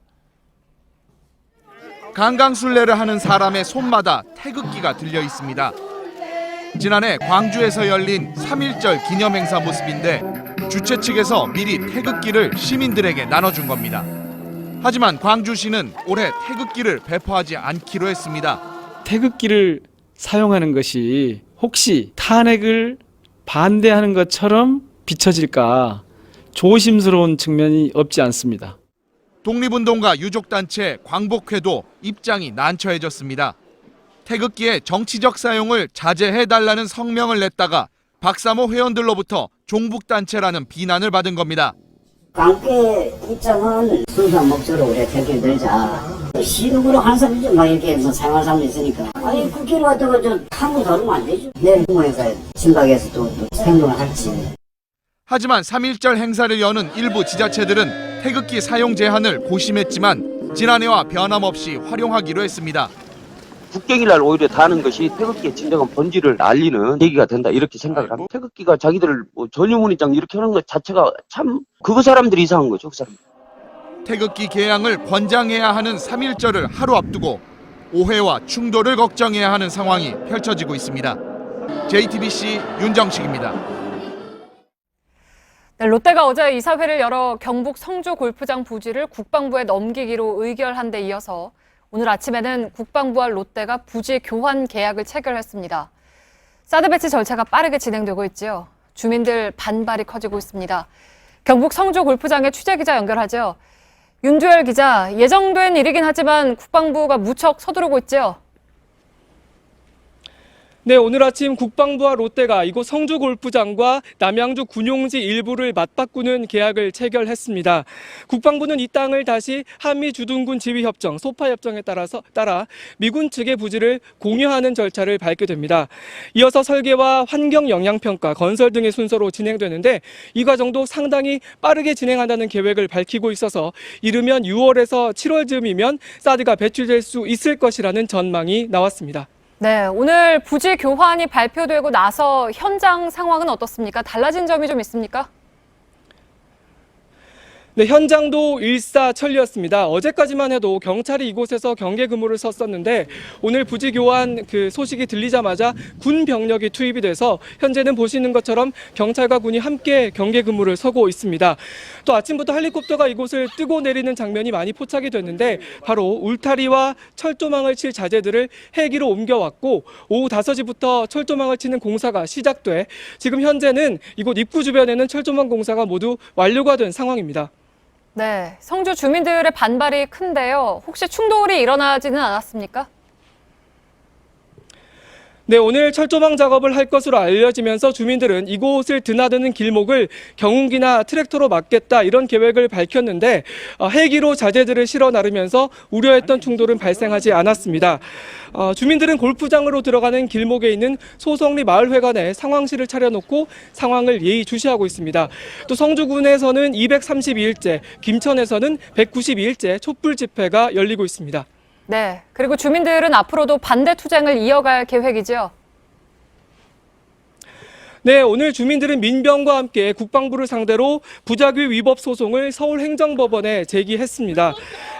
강강술래를 하는 사람의 손마다 태극기가 들려 있습니다. 지난해 광주에서 열린 3.1절 기념행사 모습인데 주최 측에서 미리 태극기를 시민들에게 나눠준 겁니다. 하지만 광주시는 올해 태극기를 배포하지 않기로 했습니다. 태극기를 사용하는 것이 혹시 탄핵을 반대하는 것처럼 비춰질까 조심스러운 측면이 없지 않습니다. 독립운동가 유족단체 광복회도 입장이 난처해졌습니다. 태극기의 정치적 사용을 자제해달라는 성명을 냈다가 박사모 회원들로부터 종북단체라는 비난을 받은 겁니다. 광복회 입장은 순수한 목적으로 우리가 태극기를 들자. 시독으로 한 사람이죠. 막 이렇게 사용할 사람도 있으니까. 아니 국회를 갖다가 저 함부로 다루면 안 되죠. 내일 공항에서 친박에서 또 행동을 할지. 하지만 3.1절 행사를 여는 일부 지자체들은 태극기 사용 제한을 고심했지만 지난해와 변함없이 활용하기로 했습니다. 국경일날 오히려 다는 것이 태극기의 진정한 본질을 알리는 계기가 된다 이렇게 생각을 합니다. 태극기가 자기들을 전유문이장 이렇게 하는 것 자체가 참 그 사람들이 이상한 거죠. 그 사람. 태극기 개양을 권장해야 하는 3.1절을 하루 앞두고 오해와 충돌을 걱정해야 하는 상황이 펼쳐지고 있습니다. JTBC 윤정식입니다. 네, 롯데가 어제 이사회를 열어 경북 성주 골프장 부지를 국방부에 넘기기로 의결한 데 이어서 오늘 아침에는 국방부와 롯데가 부지 교환 계약을 체결했습니다. 사드 배치 절차가 빠르게 진행되고 있지요. 주민들 반발이 커지고 있습니다. 경북 성주 골프장에 취재기자 연결하죠. 윤두열 기자, 예정된 일이긴 하지만 국방부가 무척 서두르고 있죠. 네, 오늘 아침 국방부와 롯데가 이곳 성주 골프장과 남양주 군용지 일부를 맞바꾸는 계약을 체결했습니다. 국방부는 이 땅을 다시 한미 주둔군 지휘협정, 소파 협정에 따라 미군 측의 부지를 공유하는 절차를 밟게 됩니다. 이어서 설계와 환경 영향 평가, 건설 등의 순서로 진행되는데 이 과정도 상당히 빠르게 진행한다는 계획을 밝히고 있어서 이르면 6월에서 7월쯤이면 사드가 배출될 수 있을 것이라는 전망이 나왔습니다. 네, 오늘 부지 교환이 발표되고 나서 현장 상황은 어떻습니까? 달라진 점이 좀 있습니까? 네, 현장도 일사천리였습니다. 어제까지만 해도 경찰이 이곳에서 경계 근무를 섰었는데 오늘 부지 교환 소식이 들리자마자 군 병력이 투입이 돼서 현재는 보시는 것처럼 경찰과 군이 함께 경계 근무를 서고 있습니다. 또 아침부터 헬리콥터가 이곳을 뜨고 내리는 장면이 많이 포착이 됐는데 바로 울타리와 철조망을 칠 자재들을 헬기로 옮겨왔고 오후 5시부터 철조망을 치는 공사가 시작돼 지금 현재는 이곳 입구 주변에는 철조망 공사가 모두 완료가 된 상황입니다. 네, 성주 주민들의 반발이 큰데요. 혹시 충돌이 일어나지는 않았습니까? 네, 오늘 철조망 작업을 할 것으로 알려지면서 주민들은 이곳을 드나드는 길목을 경운기나 트랙터로 막겠다 이런 계획을 밝혔는데 헬기로 자재들을 실어 나르면서 우려했던 충돌은 발생하지 않았습니다. 주민들은 골프장으로 들어가는 길목에 있는 소성리 마을회관에 상황실을 차려놓고 상황을 예의주시하고 있습니다. 또 성주군에서는 232일째, 김천에서는 192일째 촛불 집회가 열리고 있습니다. 네, 그리고 주민들은 앞으로도 반대 투쟁을 이어갈 계획이죠. 네, 오늘 주민들은 민병과 함께 국방부를 상대로 부작위 위법 소송을 서울행정법원에 제기했습니다.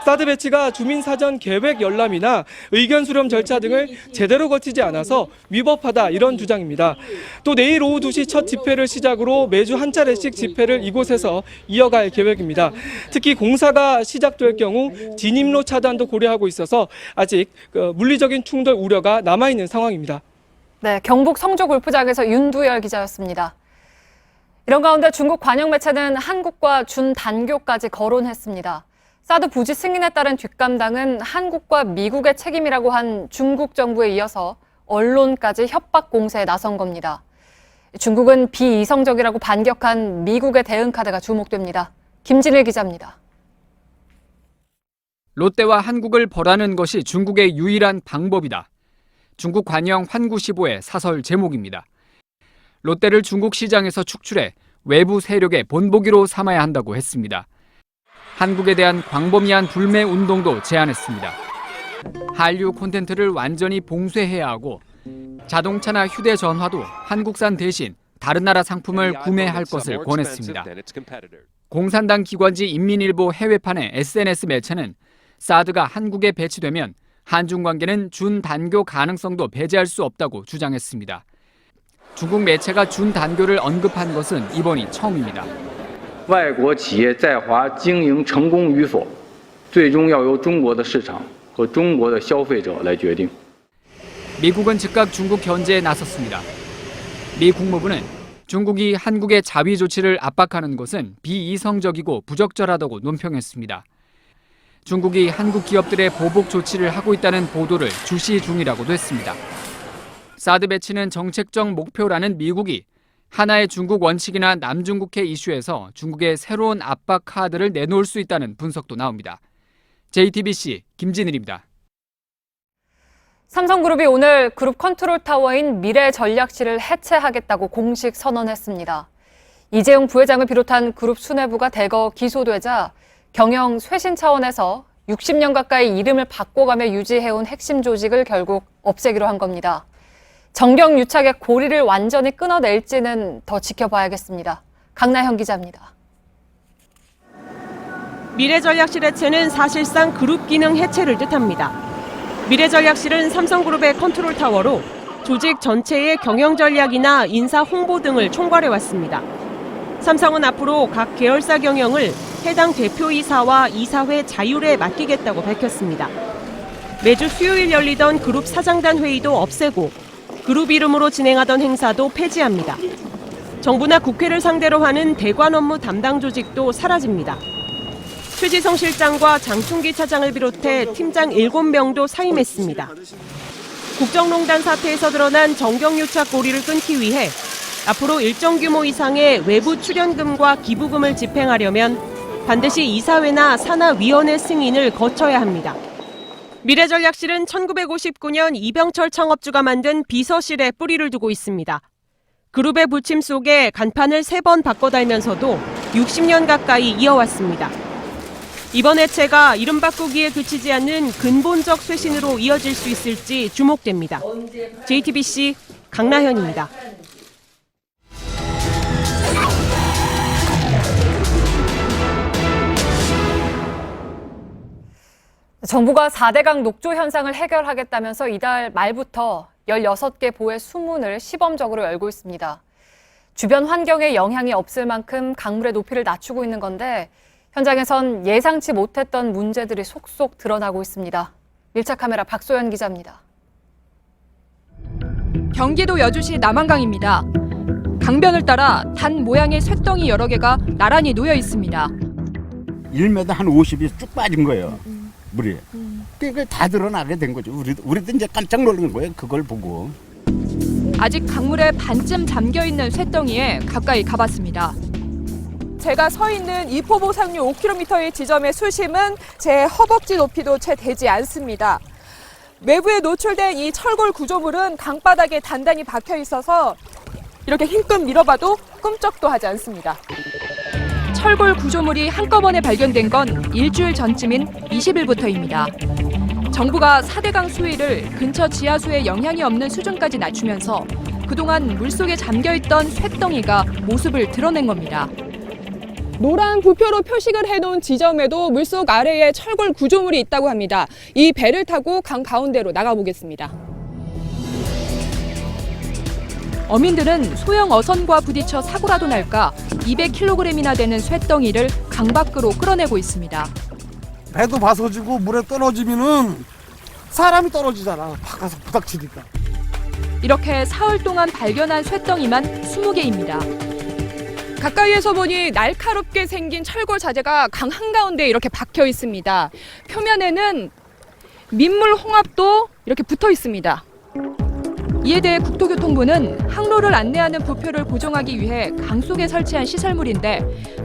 사드 배치가 주민 사전 계획 열람이나 의견 수렴 절차 등을 제대로 거치지 않아서 위법하다 이런 주장입니다. 또 내일 오후 2시 첫 집회를 시작으로 매주 한 차례씩 집회를 이곳에서 이어갈 계획입니다. 특히 공사가 시작될 경우 진입로 차단도 고려하고 있어서 아직 물리적인 충돌 우려가 남아있는 상황입니다. 네, 경북 성주 골프장에서 윤두열 기자였습니다. 이런 가운데 중국 관영 매체는 한국과 준단교까지 거론했습니다. 사드 부지 승인에 따른 뒷감당은 한국과 미국의 책임이라고 한 중국 정부에 이어서 언론까지 협박 공세에 나선 겁니다. 중국은 비이성적이라고 반격한 미국의 대응 카드가 주목됩니다. 김진일 기자입니다. 롯데와 한국을 벌하는 것이 중국의 유일한 방법이다. 중국 관영 환구시보의 사설 제목입니다. 롯데를 중국 시장에서 축출해 외부 세력의 본보기로 삼아야 한다고 했습니다. 한국에 대한 광범위한 불매 운동도 제안했습니다. 한류 콘텐츠를 완전히 봉쇄해야 하고 자동차나 휴대전화도 한국산 대신 다른 나라 상품을 구매할 것을 권했습니다. 공산당 기관지 인민일보 해외판의 SNS 매체는 사드가 한국에 배치되면 한중 관계는 준단교 가능성도 배제할 수 없다고 주장했습니다. 중국 매체가 준단교를 언급한 것은 이번이 처음입니다. 外国企业在华经营成功与否，最终要由中国的市场和中国的消费者来决定。 미국은 즉각 중국 견제에 나섰습니다. 미 국무부는 중국이 한국의 자위 조치를 압박하는 것은 비이성적이고 부적절하다고 논평했습니다. 중국이 한국 기업들의 보복 조치를 하고 있다는 보도를 주시 중이라고도 했습니다. 사드 배치는 정책적 목표라는 미국이 하나의 중국 원칙이나 남중국해 이슈에서 중국의 새로운 압박 카드를 내놓을 수 있다는 분석도 나옵니다. JTBC 김진일입니다. 삼성그룹이 오늘 그룹 컨트롤 타워인 미래전략실을 해체하겠다고 공식 선언했습니다. 이재용 부회장을 비롯한 그룹 수뇌부가 대거 기소되자 경영 쇄신 차원에서 60년 가까이 이름을 바꿔가며 유지해온 핵심 조직을 결국 없애기로 한 겁니다. 정경유착의 고리를 완전히 끊어낼지는 더 지켜봐야겠습니다. 강나현 기자입니다. 미래전략실 해체는 사실상 그룹 기능 해체를 뜻합니다. 미래전략실은 삼성그룹의 컨트롤 타워로 조직 전체의 경영 전략이나 인사 홍보 등을 총괄해왔습니다. 삼성은 앞으로 각 계열사 경영을 해당 대표이사와 이사회 자율에 맡기겠다고 밝혔습니다. 매주 수요일 열리던 그룹 사장단 회의도 없애고 그룹 이름으로 진행하던 행사도 폐지합니다. 정부나 국회를 상대로 하는 대관 업무 담당 조직도 사라집니다. 최지성 실장과 장충기 차장을 비롯해 팀장 7명도 사임했습니다. 국정농단 사태에서 드러난 정경유착 고리를 끊기 위해 앞으로 일정 규모 이상의 외부 출연금과 기부금을 집행하려면 반드시 이사회나 산하위원회 승인을 거쳐야 합니다. 미래전략실은 1959년 이병철 창업주가 만든 비서실에 뿌리를 두고 있습니다. 그룹의 부침 속에 간판을 3번 바꿔달면서도 60년 가까이 이어왔습니다. 이번 해체가 이름 바꾸기에 그치지 않는 근본적 쇄신으로 이어질 수 있을지 주목됩니다. JTBC 강나현입니다. 정부가 4대강 녹조 현상을 해결하겠다면서 이달 말부터 16개 보의 수문을 시범적으로 열고 있습니다. 주변 환경에 영향이 없을 만큼 강물의 높이를 낮추고 있는 건데 현장에선 예상치 못했던 문제들이 속속 드러나고 있습니다. 밀착 카메라 박소연 기자입니다. 경기도 여주시 남한강입니다. 강변을 따라 단 모양의 쇳덩이 여러 개가 나란히 놓여 있습니다. 1m 한 50이 쭉 빠진 거예요. 물이. 그게 다 드러나게 된 거죠. 우리도 이제 깜짝 놀란 거예요. 그걸 보고. 아직 강물에 반쯤 잠겨 있는 쇳덩이에 가까이 가봤습니다. 제가 서 있는 이포보 상류 5km의 지점의 수심은 제 허벅지 높이도 채 되지 않습니다. 외부에 노출된 이 철골 구조물은 강바닥에 단단히 박혀 있어서 이렇게 힘껏 밀어봐도 꿈쩍도 하지 않습니다. 철골 구조물이 한꺼번에 발견된 건 일주일 전쯤인 20일부터입니다. 정부가 4대강 수위를 근처 지하수에 영향이 없는 수준까지 낮추면서 그동안 물속에 잠겨있던 쇳덩이가 모습을 드러낸 겁니다. 노란 부표로 표식을 해놓은 지점에도 물속 아래에 철골 구조물이 있다고 합니다. 이 배를 타고 강 가운데로 나가보겠습니다. 어민들은 소형 어선과 부딪혀 사고라도 날까 200kg이나 되는 쇳덩이를 강 밖으로 끌어내고 있습니다. 배도 바서지고 물에 떨어지면은 사람이 떨어지잖아. 바깥에서 부닥치니까. 이렇게 사흘 동안 발견한 쇳덩이만 20개입니다. 가까이에서 보니 날카롭게 생긴 철골 자재가 강 한가운데 이렇게 박혀 있습니다. 표면에는 민물 홍합도 이렇게 붙어 있습니다. 이에 대해 국토교통부는 항로를 안내하는 부표를 고정하기 위해 강 속에 설치한 시설물인데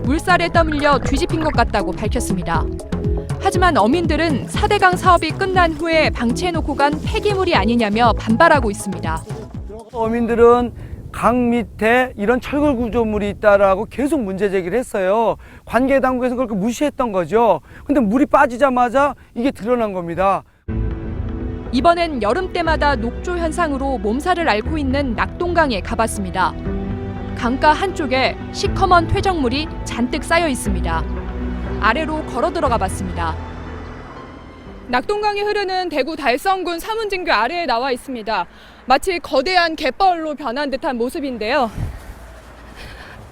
물살에 떠밀려 뒤집힌 것 같다고 밝혔습니다. 하지만 어민들은 4대강 사업이 끝난 후에 방치해놓고 간 폐기물이 아니냐며 반발하고 있습니다. 어민들은 강 밑에 이런 철골 구조물이 있다라고 계속 문제 제기를 했어요. 관계 당국에서 그렇게 무시했던 거죠. 근데 물이 빠지자마자 이게 드러난 겁니다. 이번엔 여름 때마다 녹조 현상으로 몸살을 앓고 있는 낙동강에 가봤습니다. 강가 한쪽에 시커먼 퇴적물이 잔뜩 쌓여 있습니다. 아래로 걸어 들어가 봤습니다. 낙동강이 흐르는 대구 달성군 사문진교 아래에 나와 있습니다. 마치 거대한 갯벌로 변한 듯한 모습인데요.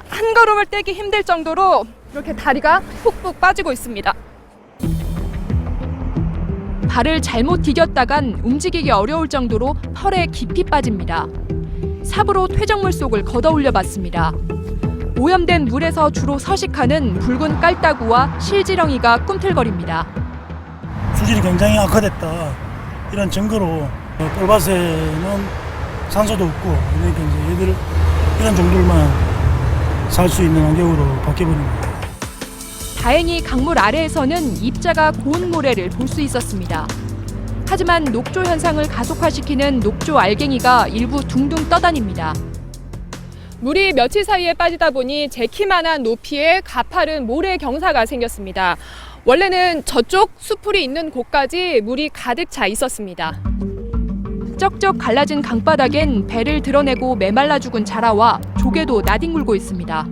한 걸음을 떼기 힘들 정도로 이렇게 다리가 푹푹 빠지고 있습니다. 발을 잘못 디뎠다간 움직이기 어려울 정도로 펄에 깊이 빠집니다. 삽으로 퇴적물 속을 걷어 올려 봤습니다. 오염된 물에서 주로 서식하는 붉은 깔따구와 실지렁이가 꿈틀거립니다. 수질이 굉장히 악화됐다. 이런 증거로 꿀밭에는 산소도 없고 그러니까 이제 얘들 이런 종들만 살 수 있는 환경으로 바뀌어버린 거예요. 다행히 강물 아래에서는 입자가 고운 모래를 볼 수 있었습니다. 하지만 녹조 현상을 가속화시키는 녹조 알갱이가 일부 둥둥 떠다닙니다. 물이 며칠 사이에 빠지다 보니 제 키만한 높이의 가파른 모래 경사가 생겼습니다. 원래는 저쪽 수풀이 있는 곳까지 물이 가득 차 있었습니다. 쩍쩍 갈라진 강바닥엔 배를 드러내고 메말라 죽은 자라와 조개도 나뒹굴고 있습니다.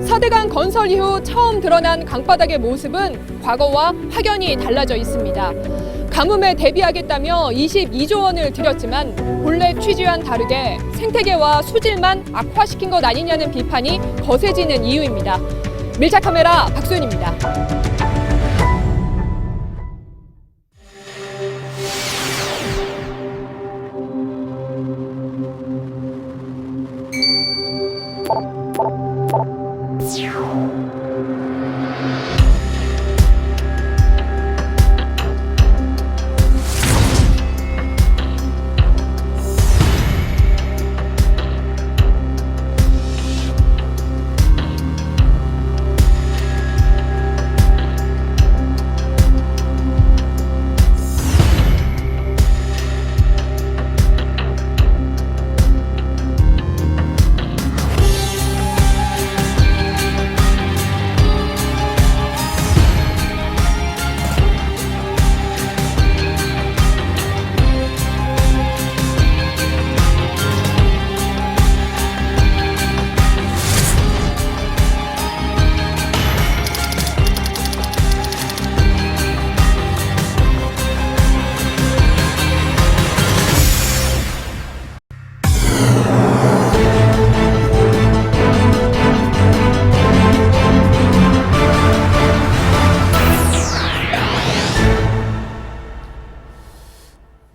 4대강 건설 이후 처음 드러난 강바닥의 모습은 과거와 확연히 달라져 있습니다. 가뭄에 대비하겠다며 22조 원을 들였지만 본래 취지와는 다르게 생태계와 수질만 악화시킨 것 아니냐는 비판이 거세지는 이유입니다. 밀착 카메라 박소연입니다.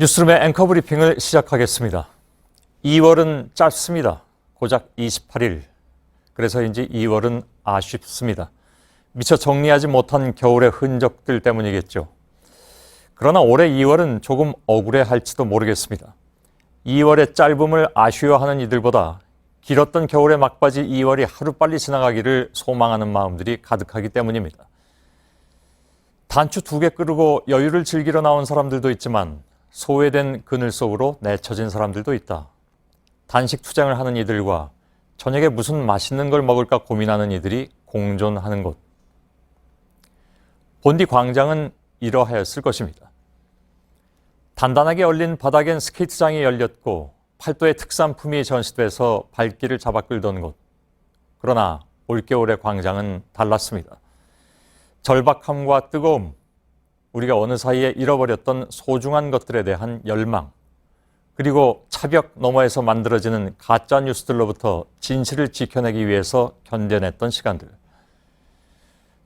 뉴스룸의 앵커 브리핑을 시작하겠습니다. 2월은 짧습니다. 고작 28일. 그래서인지 2월은 아쉽습니다. 미처 정리하지 못한 겨울의 흔적들 때문이겠죠. 그러나 올해 2월은 조금 억울해할지도 모르겠습니다. 2월의 짧음을 아쉬워하는 이들보다 길었던 겨울의 막바지 2월이 하루빨리 지나가기를 소망하는 마음들이 가득하기 때문입니다. 단추 2개 끄르고 여유를 즐기러 나온 사람들도 있지만 소외된 그늘 속으로 내쳐진 사람들도 있다. 단식 투쟁을 하는 이들과 저녁에 무슨 맛있는 걸 먹을까 고민하는 이들이 공존하는 곳. 본디 광장은 이러하였을 것입니다. 단단하게 얼린 바닥엔 스케이트장이 열렸고 팔도의 특산품이 전시돼서 발길을 잡아 끌던 곳. 그러나 올겨울의 광장은 달랐습니다. 절박함과 뜨거움, 우리가 어느 사이에 잃어버렸던 소중한 것들에 대한 열망, 그리고 차벽 너머에서 만들어지는 가짜 뉴스들로부터 진실을 지켜내기 위해서 견뎌냈던 시간들.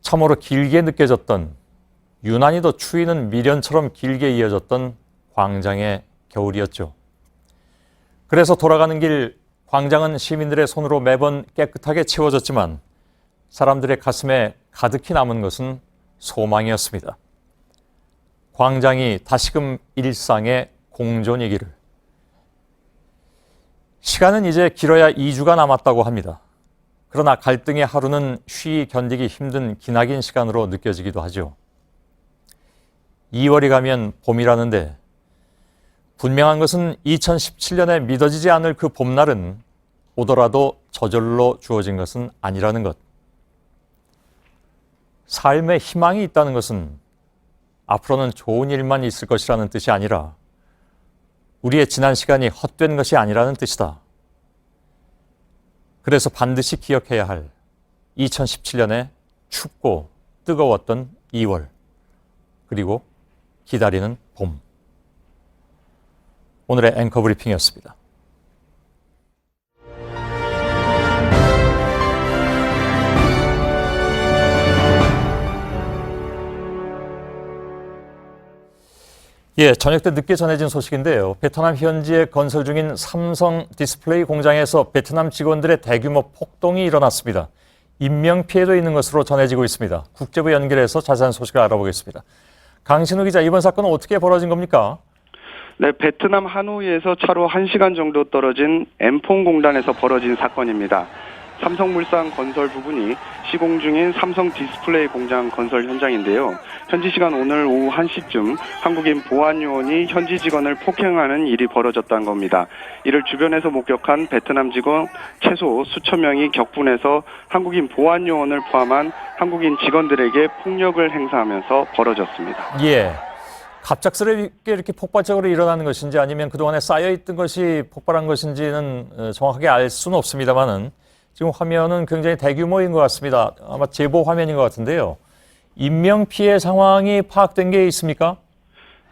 참으로 길게 느껴졌던, 유난히도 추위는 미련처럼 길게 이어졌던 광장의 겨울이었죠. 그래서 돌아가는 길 광장은 시민들의 손으로 매번 깨끗하게 채워졌지만 사람들의 가슴에 가득히 남은 것은 소망이었습니다. 광장이 다시금 일상의 공존이기를. 시간은 이제 길어야 2주가 남았다고 합니다. 그러나 갈등의 하루는 쉬이 견디기 힘든 기나긴 시간으로 느껴지기도 하죠. 2월이 가면 봄이라는데 분명한 것은 2017년에 믿어지지 않을 그 봄날은 오더라도 저절로 주어진 것은 아니라는 것. 삶에 희망이 있다는 것은 앞으로는 좋은 일만 있을 것이라는 뜻이 아니라 우리의 지난 시간이 헛된 것이 아니라는 뜻이다. 그래서 반드시 기억해야 할 2017년의 춥고 뜨거웠던 2월, 그리고 기다리는 봄. 오늘의 앵커 브리핑이었습니다. 예, 저녁 때 늦게 전해진 소식인데요. 베트남 현지에 건설 중인 삼성 디스플레이 공장에서 베트남 직원들의 대규모 폭동이 일어났습니다. 인명피해도 있는 것으로 전해지고 있습니다. 국제부 연결해서 자세한 소식을 알아보겠습니다. 강신우 기자, 이번 사건은 어떻게 벌어진 겁니까? 네, 베트남 하노이에서 차로 1시간 정도 떨어진 엠퐁 공단에서 벌어진 사건입니다. 삼성물산 건설 부분이 시공 중인 삼성 디스플레이 공장 건설 현장인데요. 현지 시간 오늘 오후 1시쯤 한국인 보안요원이 현지 직원을 폭행하는 일이 벌어졌다는 겁니다. 이를 주변에서 목격한 베트남 직원 최소 수천 명이 격분해서 한국인 보안요원을 포함한 한국인 직원들에게 폭력을 행사하면서 벌어졌습니다. 예. 갑작스럽게 이렇게 폭발적으로 일어나는 것인지 아니면 그동안에 쌓여있던 것이 폭발한 것인지는 정확하게 알 수는 없습니다만은 지금 화면은 굉장히 대규모인 것 같습니다. 아마 제보 화면인 것 같은데요. 인명피해 상황이 파악된 게 있습니까?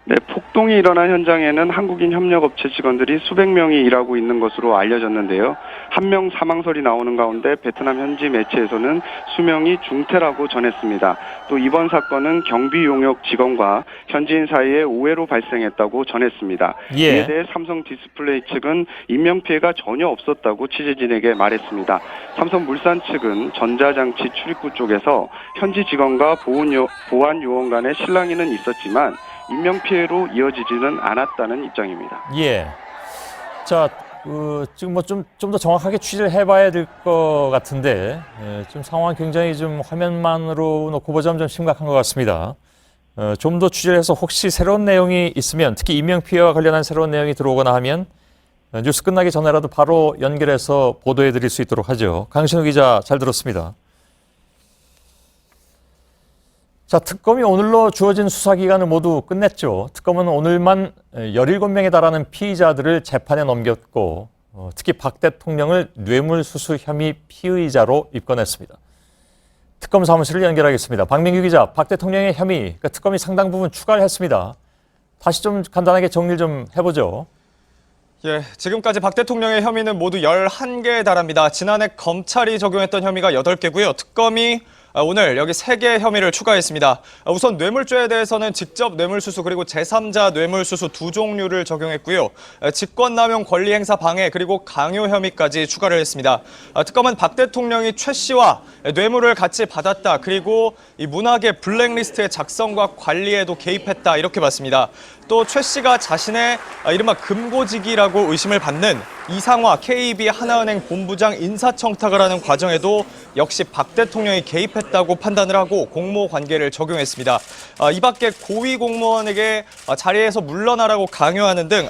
네, 폭동이 일어난 현장에는 한국인 협력업체 직원들이 수백 명이 일하고 있는 것으로 알려졌는데요. 한 명 사망설이 나오는 가운데 베트남 현지 매체에서는 수명이 중태라고 전했습니다. 또 이번 사건은 경비 용역 직원과 현지인 사이에 오해로 발생했다고 전했습니다. 예. 이에 대해 삼성 디스플레이 측은 인명피해가 전혀 없었다고 취재진에게 말했습니다. 삼성물산 측은 전자장치 출입구 쪽에서 현지 직원과 보안 요원 간의 실랑이는 있었지만 인명피해로 이어지지는 않았다는 입장입니다. 예. 자, 지금 뭐 좀 더 정확하게 취재를 해봐야 될 것 같은데, 좀 상황 굉장히 좀 화면만으로 놓고 보자면 좀 심각한 것 같습니다. 좀 더 취재를 해서 혹시 새로운 내용이 있으면, 특히 인명피해와 관련한 새로운 내용이 들어오거나 하면 뉴스 끝나기 전에라도 바로 연결해서 보도해 드릴 수 있도록 하죠. 강신우 기자, 잘 들었습니다. 자, 특검이 오늘로 주어진 수사기간을 모두 끝냈죠. 특검은 오늘만 17명에 달하는 피의자들을 재판에 넘겼고 특히 박 대통령을 뇌물수수 혐의 피의자로 입건했습니다. 특검 사무실을 연결하겠습니다. 박민규 기자, 박 대통령의 혐의, 그러니까 특검이 상당 부분 추가를 했습니다. 다시 좀 간단하게 정리를 좀 해보죠. 예, 지금까지 박 대통령의 혐의는 모두 11개에 달합니다. 지난해 검찰이 적용했던 혐의가 8개고요. 특검이 오늘 여기 3개의 혐의를 추가했습니다. 우선 뇌물죄에 대해서는 직접 뇌물수수 그리고 제3자 뇌물수수 2종류를 적용했고요. 직권남용 권리행사 방해 그리고 강요 혐의까지 추가를 했습니다. 특검은 박 대통령이 최 씨와 뇌물을 같이 받았다. 그리고 이 문학의 블랙리스트의 작성과 관리에도 개입했다. 이렇게 봤습니다. 또 최 씨가 자신의 이른바 금고지기라고 의심을 받는 이상화 KB 하나은행 본부장 인사청탁을 하는 과정에도 역시 박 대통령이 개입했다고 판단을 하고 공모 관계를 적용했습니다. 이 밖에 고위 공무원에게 자리에서 물러나라고 강요하는 등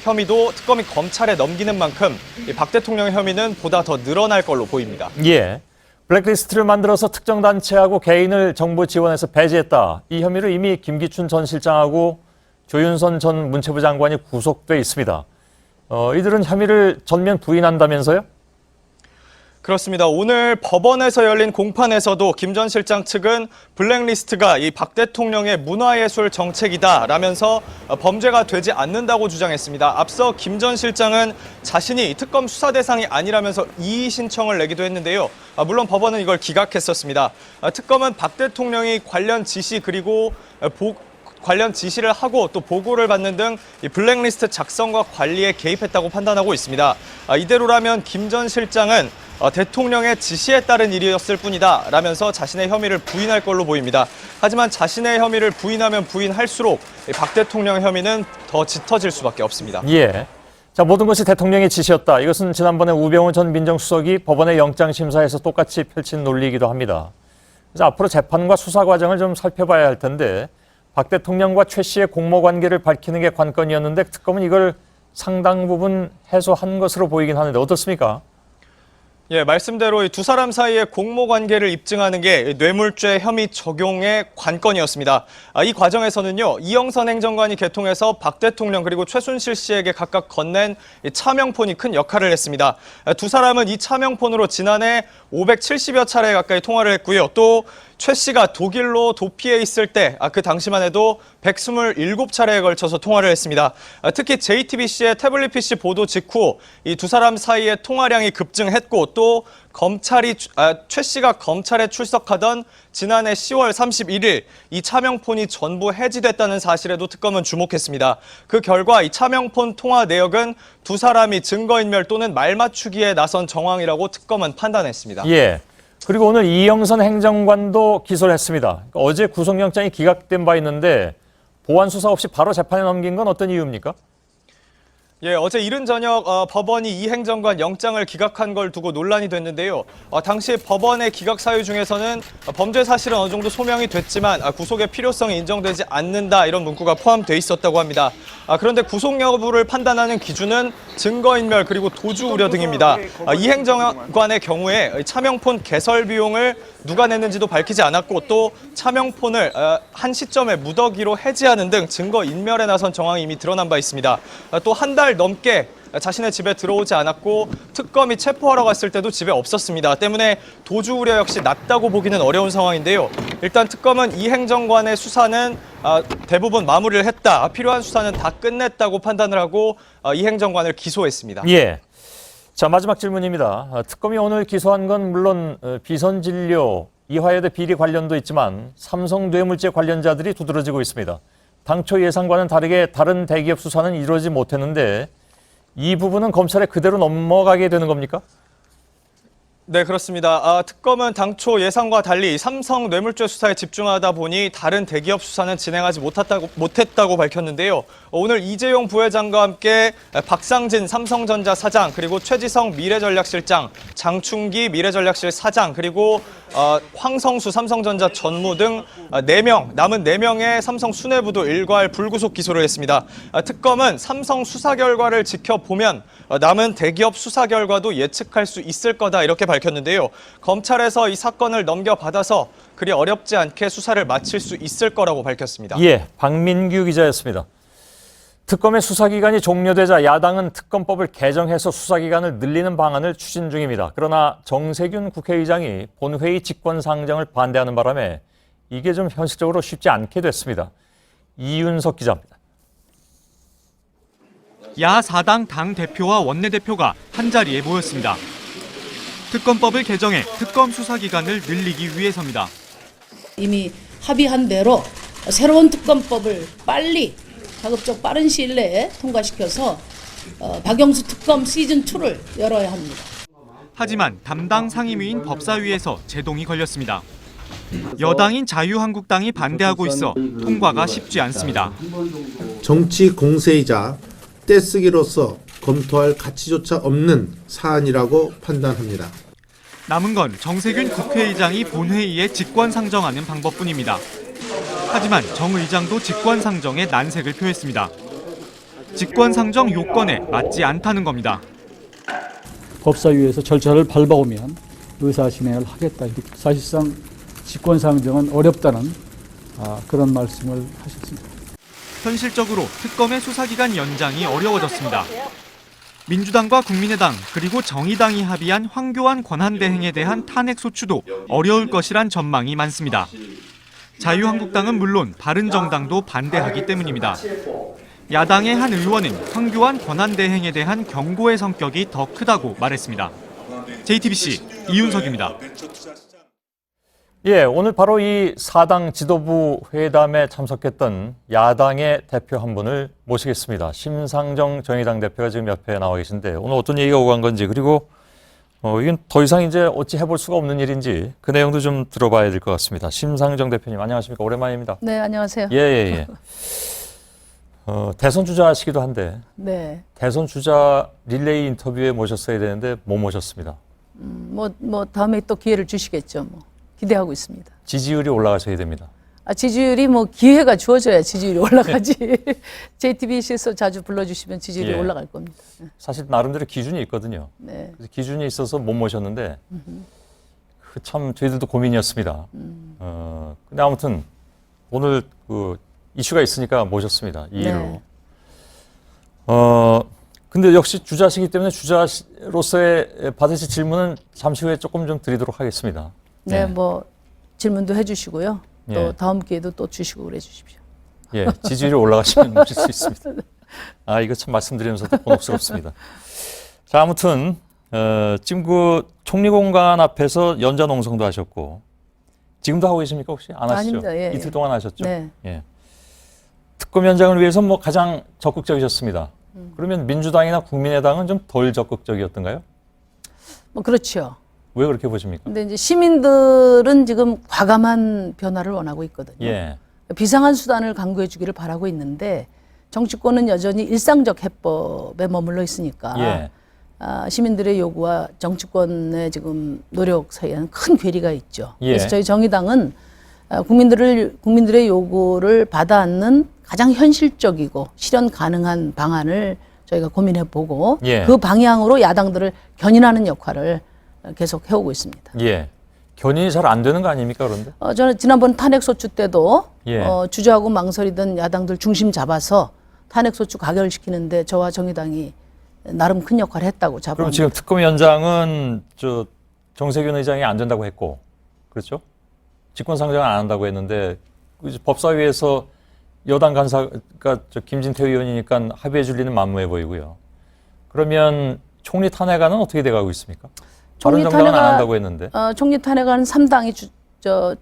혐의도 특검이 검찰에 넘기는 만큼 박 대통령의 혐의는 보다 더 늘어날 걸로 보입니다. 예. 블랙리스트를 만들어서 특정 단체하고 개인을 정부 지원해서 배제했다. 이 혐의로 이미 김기춘 전 실장하고 조윤선 전 문체부 장관이 구속돼 있습니다. 이들은 혐의를 전면 부인한다면서요? 그렇습니다. 오늘 법원에서 열린 공판에서도 김 전 실장 측은 블랙리스트가 이 박 대통령의 문화예술 정책이다라면서 범죄가 되지 않는다고 주장했습니다. 앞서 김 전 실장은 자신이 특검 수사 대상이 아니라면서 이의 신청을 내기도 했는데요. 물론 법원은 이걸 기각했었습니다. 특검은 박 대통령이 관련 지시 그리고 관련 지시를 하고 또 보고를 받는 등 이 블랙리스트 작성과 관리에 개입했다고 판단하고 있습니다. 이대로라면 김 전 실장은 대통령의 지시에 따른 일이었을 뿐이다 라면서 자신의 혐의를 부인할 걸로 보입니다. 하지만 자신의 혐의를 부인하면 부인할수록 박 대통령의 혐의는 더 짙어질 수밖에 없습니다. 예. 자, 모든 것이 대통령의 지시였다. 이것은 지난번에 우병우 전 민정수석이 법원의 영장심사에서 똑같이 펼친 논리이기도 합니다. 그래서 앞으로 재판과 수사 과정을 좀 살펴봐야 할 텐데 박 대통령과 최 씨의 공모 관계를 밝히는 게 관건이었는데 특검은 이걸 상당 부분 해소한 것으로 보이긴 하는데 어떻습니까? 예, 말씀대로 이 두 사람 사이의 공모 관계를 입증하는 게 뇌물죄 혐의 적용의 관건이었습니다. 이 과정에서는요, 이영선 행정관이 개통해서 박 대통령 그리고 최순실 씨에게 각각 건넨 이 차명폰이 큰 역할을 했습니다. 두 사람은 이 차명폰으로 지난해 570여 차례 가까이 통화를 했고요. 또 최 씨가 독일로 도피해 있을 때 그 당시만 해도 127차례에 걸쳐서 통화를 했습니다. 특히 JTBC의 태블릿 PC 보도 직후 이 두 사람 사이의 통화량이 급증했고 또 최 씨가 검찰에 출석하던 지난해 10월 31일 이 차명폰이 전부 해지됐다는 사실에도 특검은 주목했습니다. 그 결과 이 차명폰 통화 내역은 두 사람이 증거인멸 또는 말맞추기에 나선 정황이라고 특검은 판단했습니다. 예. 그리고 오늘 이영선 행정관도 기소를 했습니다. 어제 구속영장이 기각된 바 있는데 보완 수사 없이 바로 재판에 넘긴 건 어떤 이유입니까? 예, 어제 이른 저녁 법원이 이 행정관 영장을 기각한 걸 두고 논란이 됐는데요. 당시 법원의 기각 사유 중에서는 범죄 사실은 어느 정도 소명이 됐지만 구속의 필요성이 인정되지 않는다 이런 문구가 포함돼 있었다고 합니다. 그런데 구속 여부를 판단하는 기준은 증거인멸 그리고 도주 우려 등입니다. 이 행정관의 경우에 차명폰 개설 비용을 누가 냈는지도 밝히지 않았고 또 차명폰을 한 시점에 무더기로 해지하는 등 증거 인멸에 나선 정황이 이미 드러난 바 있습니다. 또 한 달 넘게 자신의 집에 들어오지 않았고 특검이 체포하러 갔을 때도 집에 없었습니다. 때문에 도주 우려 역시 낮다고 보기는 어려운 상황인데요. 일단 특검은 이 행정관의 수사는 대부분 마무리를 했다. 필요한 수사는 다 끝냈다고 판단을 하고 이 행정관을 기소했습니다. 예. 자, 마지막 질문입니다. 특검이 오늘 기소한 건 물론 비선진료, 이화여대 비리 관련도 있지만 삼성 뇌물죄 관련자들이 두드러지고 있습니다. 당초 예상과는 다르게 다른 대기업 수사는 이루어지지 못했는데 이 부분은 검찰에 그대로 넘어가게 되는 겁니까? 네, 그렇습니다. 특검은 당초 예상과 달리 삼성 뇌물죄 수사에 집중하다 보니 다른 대기업 수사는 진행하지 못했다고 밝혔는데요. 오늘 이재용 부회장과 함께 박상진 삼성전자 사장, 그리고 최지성 미래전략실장, 장충기 미래전략실 사장, 그리고 황성수 삼성전자 전무 등 4명, 남은 4명의 삼성 수뇌부도 일괄 불구속 기소를 했습니다. 특검은 삼성 수사 결과를 지켜보면 남은 대기업 수사 결과도 예측할 수 있을 거다 이렇게 밝혔는데요. 검찰에서 이 사건을 넘겨받아서 그리 어렵지 않게 수사를 마칠 수 있을 거라고 밝혔습니다. 예, 박민규 기자였습니다. 특검의 수사기간이 종료되자 야당은 특검법을 개정해서 수사기간을 늘리는 방안을 추진 중입니다. 그러나 정세균 국회의장이 본회의 직권상정을 반대하는 바람에 이게 좀 현실적으로 쉽지 않게 됐습니다. 이윤석 기자입니다. 야 4당 당대표와 원내대표가 한자리에 모였습니다. 특검법을 개정해 특검 수사 기간을 늘리기 위해서입니다. 이미 합의한 대로 새로운 특검법을 빨리 가급적 빠른 시일 내에 통과시켜서 박영수 특검 시즌2를 열어야 합니다. 하지만 담당 상임위인 법사위에서 제동이 걸렸습니다. 여당인 자유한국당이 반대하고 있어 통과가 쉽지 않습니다. 정치 공세이자 떼쓰기로서 검토할 가치조차 없는 사안이라고 판단합니다. 남은 건 정세균 국회의장이 본회의에 직권상정하는 방법뿐입니다. 하지만 정 의장도 직권상정에 난색을 표했습니다. 직권상정 요건에 맞지 않다는 겁니다. 법사위에서 절차를 밟아오면 의사진행을 하겠다. 사실상 직권상정은 어렵다는 그런 말씀을 하셨습니다. 현실적으로 특검의 수사기간 연장이 어려워졌습니다. 민주당과 국민의당 그리고 정의당이 합의한 황교안 권한대행에 대한 탄핵소추도 어려울 것이란 전망이 많습니다. 자유한국당은 물론 바른정당도 반대하기 때문입니다. 야당의 한 의원은 황교안 권한대행에 대한 경고의 성격이 더 크다고 말했습니다. JTBC 이윤석입니다. 예, 오늘 바로 이 4당 지도부 회담에 참석했던 야당의 대표 한 분을 모시겠습니다. 심상정 정의당 대표가 지금 옆에 나와 계신데 오늘 어떤 얘기가 오고 간 건지 그리고 이건 더 이상 이제 어찌 해볼 수가 없는 일인지 그 내용도 좀 들어봐야 될 것 같습니다. 심상정 대표님 안녕하십니까? 오랜만입니다. 네, 안녕하세요. 예. 대선 주자시기도 한데 네. 대선 주자 릴레이 인터뷰에 모셨어야 되는데 못 모셨습니다. 다음에 또 기회를 주시겠죠. 기대하고 있습니다. 지지율이 올라가셔야 됩니다. 지지율이 기회가 주어져야 지지율이 올라가지. JTBC에서 자주 불러주시면 지지율이 올라갈 겁니다. 사실 나름대로 기준이 있거든요. 네. 그래서 기준이 있어서 못 모셨는데 참 저희들도 고민이었습니다. 근데 아무튼 오늘 이슈가 있으니까 모셨습니다. 이 일로. 네. 근데 역시 주자시기 때문에 주자로서의 받으실 질문은 잠시 후에 조금 좀 드리도록 하겠습니다. 네, 질문도 해주시고요. 또 다음 기회도 또 주시고 그래 주십시오. 예, 지지율이 올라가시면 모실 수 있습니다. 이거 참 말씀드리면서도 곤혹스럽습니다. 자, 아무튼 지금 총리공관 앞에서 연좌 농성도 하셨고 지금도 하고 계십니까 혹시? 안 하시죠? 아닙니다. 예, 이틀 동안 하셨죠? 네. 예. 특검 연장을 위해서 가장 적극적이셨습니다. 그러면 민주당이나 국민의당은 좀 덜 적극적이었던가요? 그렇죠. 왜 그렇게 보십니까? 근데 이제 시민들은 지금 과감한 변화를 원하고 있거든요. 예. 비상한 수단을 강구해 주기를 바라고 있는데 정치권은 여전히 일상적 해법에 머물러 있으니까 시민들의 요구와 정치권의 지금 노력 사이에는 큰 괴리가 있죠. 그래서 저희 정의당은 국민들의 요구를 받아안는 가장 현실적이고 실현 가능한 방안을 저희가 고민해 보고 그 방향으로 야당들을 견인하는 역할을 계속 해오고 있습니다. 예. 견인이 잘 안 되는 거 아닙니까, 그런데? 저는 지난번 탄핵소추 때도 주저하고 망설이던 야당들 중심 잡아서 탄핵소추 가결시키는데 저와 정의당이 나름 큰 역할을 했다고 자부합니다. 그럼 지금 특검 연장은 정세균 의장이 안 된다고 했고, 그렇죠? 직권상정은 안 한다고 했는데 법사위에서 여당 간사가 김진태 의원이니까 합의해 줄 리는 만무해 보이고요. 그러면 총리 탄핵안은 어떻게 돼가고 있습니까? 바른정당은 안 한다고 했는데. 총리 탄핵안 3당이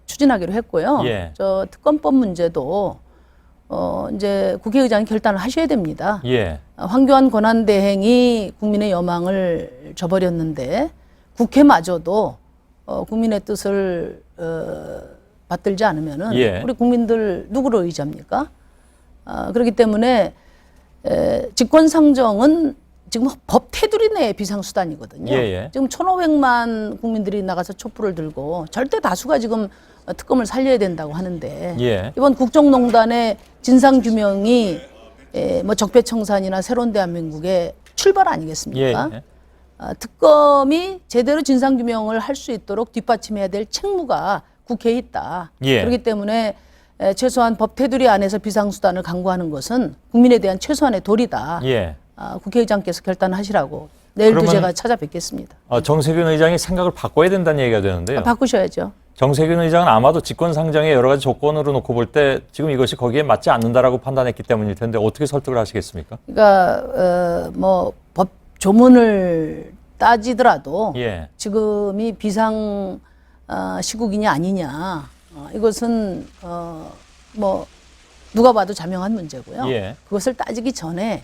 추진하기로 했고요. 특검법 문제도 이제 국회의장이 결단을 하셔야 됩니다. 황교안 권한대행이 국민의 여망을 저버렸는데 국회마저도 국민의 뜻을 받들지 않으면은 우리 국민들 누구를 의지합니까? 그렇기 때문에 직권상정은 지금 법 테두리 내의 비상수단이거든요. 지금 1,500만 국민들이 나가서 촛불을 들고 절대 다수가 지금 특검을 살려야 된다고 하는데 이번 국정농단의 진상규명이 적폐청산이나 새로운 대한민국의 출발 아니겠습니까? 특검이 제대로 진상규명을 할 수 있도록 뒷받침해야 될 책무가 국회에 있다. 그렇기 때문에 최소한 법 테두리 안에서 비상수단을 강구하는 것은 국민에 대한 최소한의 도리다. 국회의장께서 결단하시라고 내일도 제가 찾아뵙겠습니다. 정세균 의장이 생각을 바꿔야 된다는 얘기가 되는데요. 바꾸셔야죠. 정세균 의장은 아마도 직권상정의 여러 가지 조건으로 놓고 볼 때 지금 이것이 거기에 맞지 않는다라고 판단했기 때문일 텐데 어떻게 설득을 하시겠습니까? 그러니까 법 조문을 따지더라도 예. 지금이 비상 시국이냐 아니냐 이것은 뭐 누가 봐도 자명한 문제고요. 예. 그것을 따지기 전에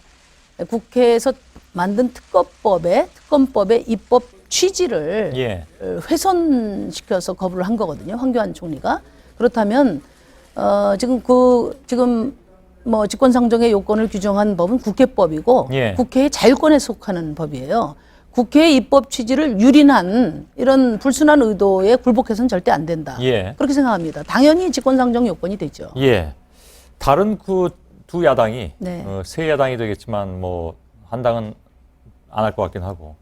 국회에서 만든 특검법의 입법 취지를 예. 훼손시켜서 거부를 한 거거든요. 황교안 총리가. 그렇다면 지금 뭐 직권상정의 요건을 규정한 법은 국회법이고 예. 국회의 자율권에 속하는 법이에요. 국회의 입법 취지를 유린한 이런 불순한 의도에 굴복해서는 절대 안 된다. 예. 그렇게 생각합니다. 당연히 직권상정 요건이 되죠. 예. 다른 그 두 야당이 네. 세 야당이 되겠지만 뭐 한 당은 안 할 것 같긴 하고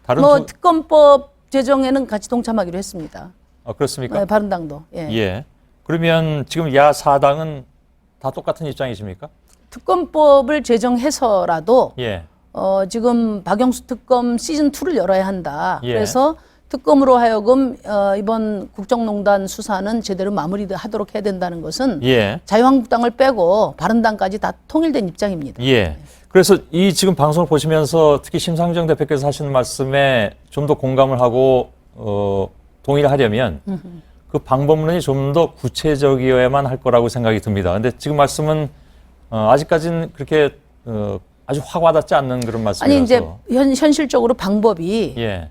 다른 뭐 특검법 제정에는 같이 동참하기로 했습니다. 그렇습니까? 네, 바른당도. 예. 예. 그러면 지금 야 4당은 다 똑같은 입장이십니까? 특검법을 제정해서라도 예. 지금 박영수 특검 시즌 2를 열어야 한다. 예. 그래서 특검으로 하여금 이번 국정농단 수사는 제대로 마무리하도록 해야 된다는 것은 예. 자유한국당을 빼고 바른당까지 다 통일된 입장입니다. 예. 그래서 이 지금 방송을 보시면서 특히 심상정 대표께서 하시는 말씀에 좀 더 공감을 하고 동의를 하려면 그 방법론이 좀 더 구체적이어야만 할 거라고 생각이 듭니다. 근데 지금 말씀은 아직까지는 그렇게 아주 확 와닿지 않는 그런 말씀이라서. 아니 이제 현실적으로 방법이 예.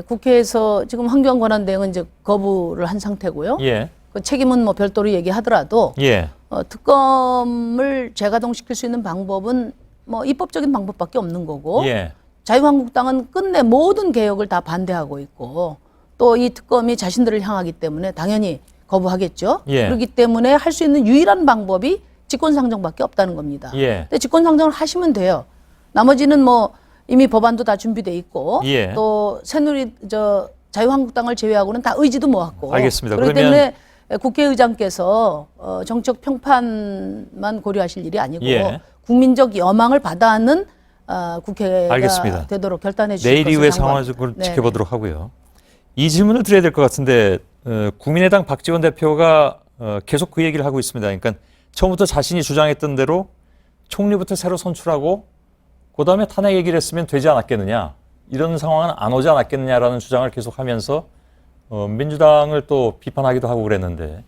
국회에서 지금 황교안 권한대행은 이제 거부를 한 상태고요. 예. 그 책임은 뭐 별도로 얘기하더라도 예. 특검을 재가동시킬 수 있는 방법은 뭐 입법적인 방법밖에 없는 거고 예. 자유한국당은 끝내 모든 개혁을 다 반대하고 있고 또 이 특검이 자신들을 향하기 때문에 당연히 거부하겠죠. 예. 그렇기 때문에 할 수 있는 유일한 방법이 직권상정밖에 없다는 겁니다. 예. 근데 직권상정을 하시면 돼요. 나머지는 뭐 이미 법안도 다 준비돼 있고 예. 또 자유한국당을 제외하고는 다 의지도 모았고. 알겠습니다. 그렇기 그러면 때문에 국회의장께서 정책 평판만 고려하실 일이 아니고 예. 국민적 여망을 받아안는 국회가 알겠습니다. 되도록 결단해 주실 내일 것을 이후의 당부합니다. 상황을 네. 지켜보도록 하고요. 이 질문을 드려야 될 것 같은데 국민의당 박지원 대표가 계속 그 얘기를 하고 있습니다. 그러니까 처음부터 자신이 주장했던 대로 총리부터 새로 선출하고 그다음에 탄핵 얘기를 했으면 되지 않았겠느냐. 이런 상황은 안 오지 않았겠느냐라는 주장을 계속하면서 민주당을 또 비판하기도 하고 그랬는데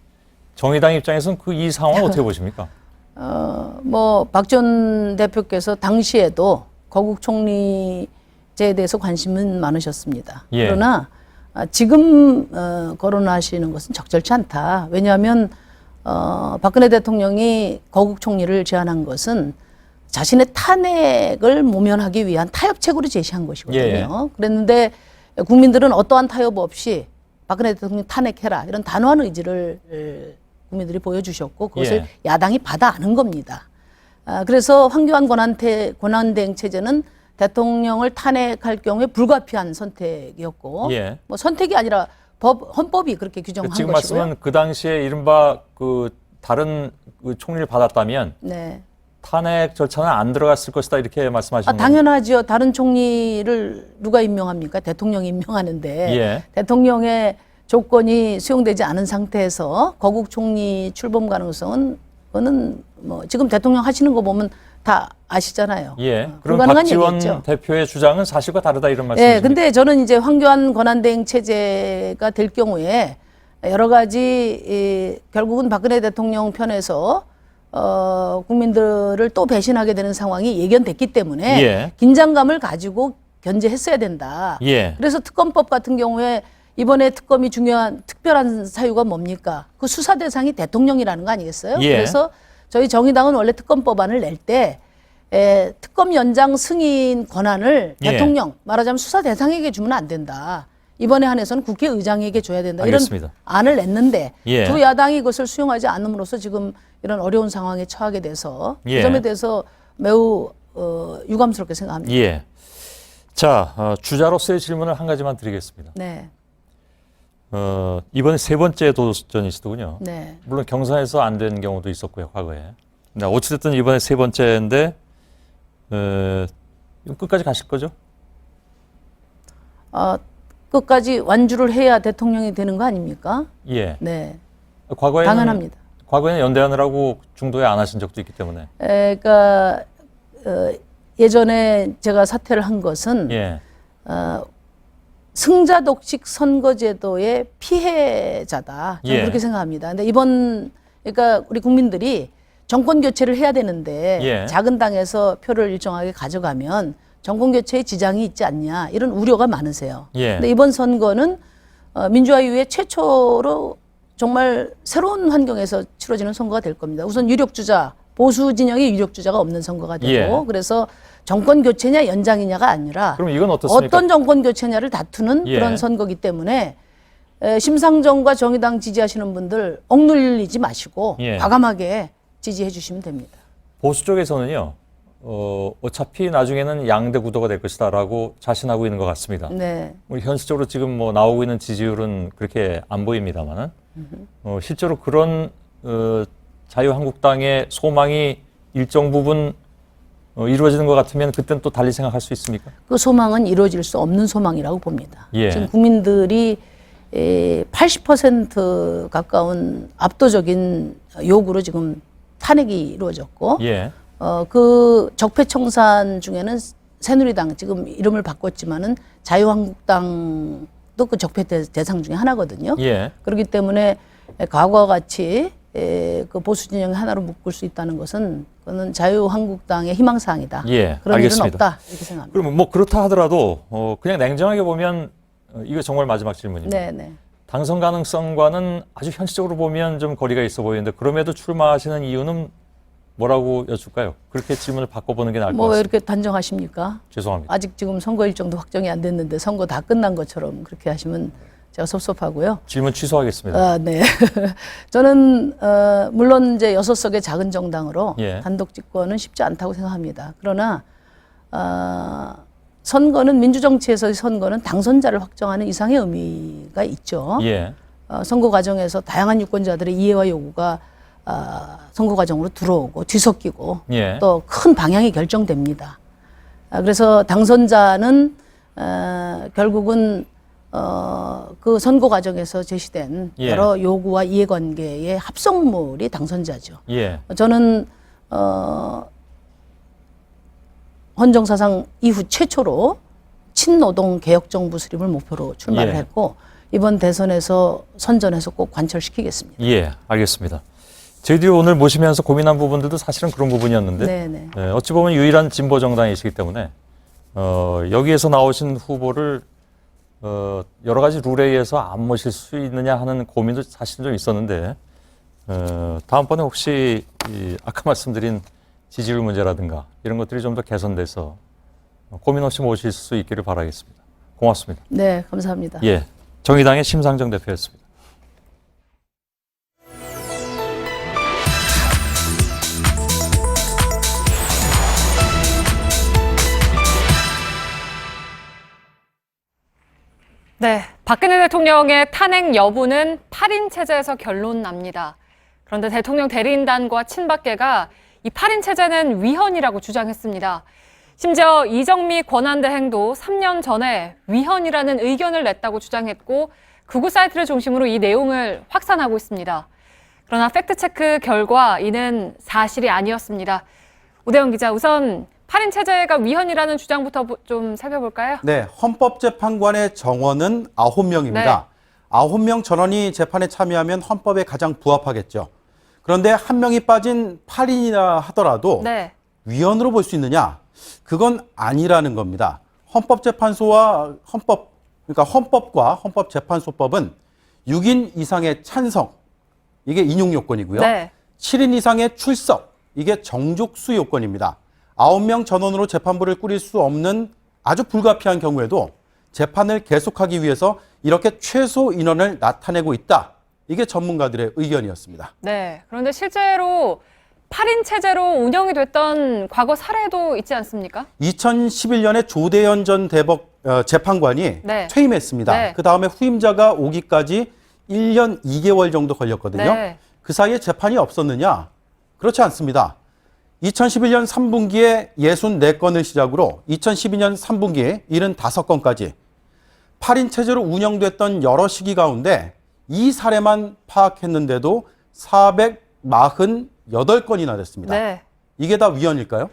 정의당 입장에서는 이 상황을 어떻게 보십니까? 뭐 박 전 대표께서 당시에도 거국 총리제에 대해서 관심은 많으셨습니다. 예. 그러나 지금 거론하시는 것은 적절치 않다. 왜냐하면 박근혜 대통령이 거국 총리를 제안한 것은 자신의 탄핵을 모면하기 위한 타협책으로 제시한 것이거든요. 예. 그랬는데 국민들은 어떠한 타협 없이 박근혜 대통령 탄핵해라 이런 단호한 의지를 국민들이 보여주셨고 그것을 예. 야당이 받아 안은 겁니다. 그래서 황교안 권한대행 체제는 대통령을 탄핵할 경우에 불가피한 선택이었고 예. 뭐 선택이 아니라 헌법이 그렇게 규정한 지금 것이고요. 말씀은 그 당시에 이른바 다른 총리를 받았다면 네. 탄핵 절차는 안 들어갔을 것이다 이렇게 말씀하시는 거예요? 당연하죠. 다른 총리를 누가 임명합니까? 대통령이 임명하는데 예. 대통령의 조건이 수용되지 않은 상태에서 거국 총리 출범 가능성은 그거는 뭐 지금 대통령 하시는 거 보면 다 아시잖아요. 예. 그럼 불가능한 박지원 얘기겠죠. 대표의 주장은 사실과 다르다 이런 말씀이십니까? 예, 근데 저는 이제 황교안 권한대행 체제가 될 경우에 여러 가지 결국은 박근혜 대통령 편에서 국민들을 또 배신하게 되는 상황이 예견됐기 때문에 예. 긴장감을 가지고 견제했어야 된다. 예. 그래서 특검법 같은 경우에 이번에 특검이 중요한 특별한 사유가 뭡니까? 그 수사 대상이 대통령이라는 거 아니겠어요? 예. 그래서 저희 정의당은 원래 특검법안을 낼 때 특검 연장 승인 권한을 예. 대통령 말하자면 수사 대상에게 주면 안 된다. 이번에 한해서는 국회의장에게 줘야 된다. 알겠습니다. 이런 안을 냈는데 예. 두 야당이 그것을 수용하지 않음으로써 지금 이런 어려운 상황에 처하게 돼서 예. 그 점에 대해서 매우 유감스럽게 생각합니다. 예. 자, 주자로서의 질문을 한 가지만 드리겠습니다. 네. 이번에 세 번째 도전이시더군요. 네. 물론 경선에서 안 된 경우도 있었고요, 과거에. 어찌됐든 이번에 세 번째인데 끝까지 가실 거죠? 끝까지 완주를 해야 대통령이 되는 거 아닙니까? 예. 네. 과거에는 당연합니다. 과거에는 연대하느라고 중도에 안 하신 적도 있기 때문에. 그러니까 예전에 제가 사퇴를 한 것은 예. 승자 독식 선거제도의 피해자다. 저는 예. 그렇게 생각합니다. 근데 그러니까 우리 국민들이 정권 교체를 해야 되는데 예. 작은 당에서 표를 일정하게 가져가면 정권 교체에 지장이 있지 않냐 이런 우려가 많으세요. 예. 근데 이번 선거는 민주화 이후에 최초로 정말 새로운 환경에서 치러지는 선거가 될 겁니다. 우선 유력 주자, 보수 진영의 유력 주자가 없는 선거가 되고 예. 그래서 정권 교체냐 연장이냐가 아니라 그럼 이건 어떻습니까? 어떤 정권 교체냐를 다투는 예. 그런 선거기 때문에 심상정과 정의당 지지하시는 분들 억눌리지 마시고 예. 과감하게 지지해 주시면 됩니다. 보수 쪽에서는요. 어차피 나중에는 양대 구도가 될 것이다라고 자신하고 있는 것 같습니다. 네. 현실적으로 지금 뭐 나오고 있는 지지율은 그렇게 안 보입니다만은 실제로 그런 자유한국당의 소망이 일정 부분 이루어지는 것 같으면 그때는 또 달리 생각할 수 있습니까? 그 소망은 이루어질 수 없는 소망이라고 봅니다. 예. 지금 국민들이 80% 가까운 압도적인 요구로 지금 탄핵이 이루어졌고 예. 그 적폐청산 중에는 새누리당 지금 이름을 바꿨지만은 자유한국당도 그 적폐 대상 중에 하나거든요. 예. 그렇기 때문에 과거와 같이 그 보수 진영의 하나로 묶을 수 있다는 것은 그거는 자유한국당의 희망사항이다. 예, 그런 알겠습니다. 일은 없다 이렇게 생각합니다. 그러면 뭐 그렇다 하더라도 그냥 냉정하게 보면 이거 정말 마지막 질문입니다. 네네. 당선 가능성과는 아주 현실적으로 보면 좀 거리가 있어 보이는데 그럼에도 출마하시는 이유는 뭐라고 여쭐까요? 그렇게 질문을 바꿔보는 게 나을 것 뭐 왜 같습니다. 이렇게 단정하십니까? 죄송합니다. 아직 지금 선거 일정도 확정이 안 됐는데 선거 다 끝난 것처럼 그렇게 하시면 제가 섭섭하고요. 질문 취소하겠습니다. 네. 저는 물론 이제 6석의 작은 정당으로 예. 단독 집권은 쉽지 않다고 생각합니다. 그러나 선거는 민주정치에서의 선거는 당선자를 확정하는 이상의 의미가 있죠. 예. 선거 과정에서 다양한 유권자들의 이해와 요구가 선거 과정으로 들어오고 뒤섞이고 예. 또 큰 방향이 결정됩니다. 그래서 당선자는 결국은 그 선거 과정에서 제시된 예. 여러 요구와 이해관계의 합성물이 당선자죠. 예. 저는 헌정사상 이후 최초로 친노동 개혁정부 수립을 목표로 출마를 예. 했고 이번 대선에서 선전해서 꼭 관철시키겠습니다. 예, 알겠습니다. 저희들이 오늘 모시면서 고민한 부분들도 사실은 그런 부분이었는데 네네. 어찌 보면 유일한 진보 정당이시기 때문에 여기에서 나오신 후보를 여러 가지 룰에 의해서 안 모실 수 있느냐 하는 고민도 사실 좀 있었는데 다음번에 혹시 아까 말씀드린 지지율 문제라든가 이런 것들이 좀 더 개선돼서 고민 없이 모실 수 있기를 바라겠습니다. 고맙습니다. 네, 감사합니다. 예, 정의당의 심상정 대표였습니다. 네, 박근혜 대통령의 탄핵 여부는 8인 체제에서 결론 납니다. 그런데 대통령 대리인단과 친박계가 이 8인 체제는 위헌이라고 주장했습니다. 심지어 이정미 권한대행도 3년 전에 위헌이라는 의견을 냈다고 주장했고 극우 사이트를 중심으로 이 내용을 확산하고 있습니다. 그러나 팩트체크 결과 이는 사실이 아니었습니다. 오대영 기자, 우선 8인 체제가 위헌이라는 주장부터 좀 살펴볼까요? 네, 헌법재판관의 정원은 9명입니다. 네. 9명 전원이 재판에 참여하면 헌법에 가장 부합하겠죠. 그런데 한 명이 빠진 8인이라 하더라도 네. 위헌으로 볼 수 있느냐? 그건 아니라는 겁니다. 헌법재판소와 그러니까 헌법과 헌법재판소법은 6인 이상의 찬성, 이게 인용 요건이고요. 네. 7인 이상의 출석, 이게 정족수 요건입니다. 9명 전원으로 재판부를 꾸릴 수 없는 아주 불가피한 경우에도 재판을 계속하기 위해서 이렇게 최소 인원을 나타내고 있다. 이게 전문가들의 의견이었습니다. 네. 그런데 실제로 8인 체제로 운영이 됐던 과거 사례도 있지 않습니까? 2011년에 조대현 전 대법 재판관이 네. 퇴임했습니다. 네. 그 다음에 후임자가 오기까지 1년 2개월 정도 걸렸거든요. 네. 그 사이에 재판이 없었느냐? 그렇지 않습니다. 2011년 3분기에 64건을 시작으로 2012년 3분기에 75건까지 8인 체제로 운영됐던 여러 시기 가운데 이 사례만 파악했는데도 448건이나 됐습니다. 네. 이게 다 위헌일까요?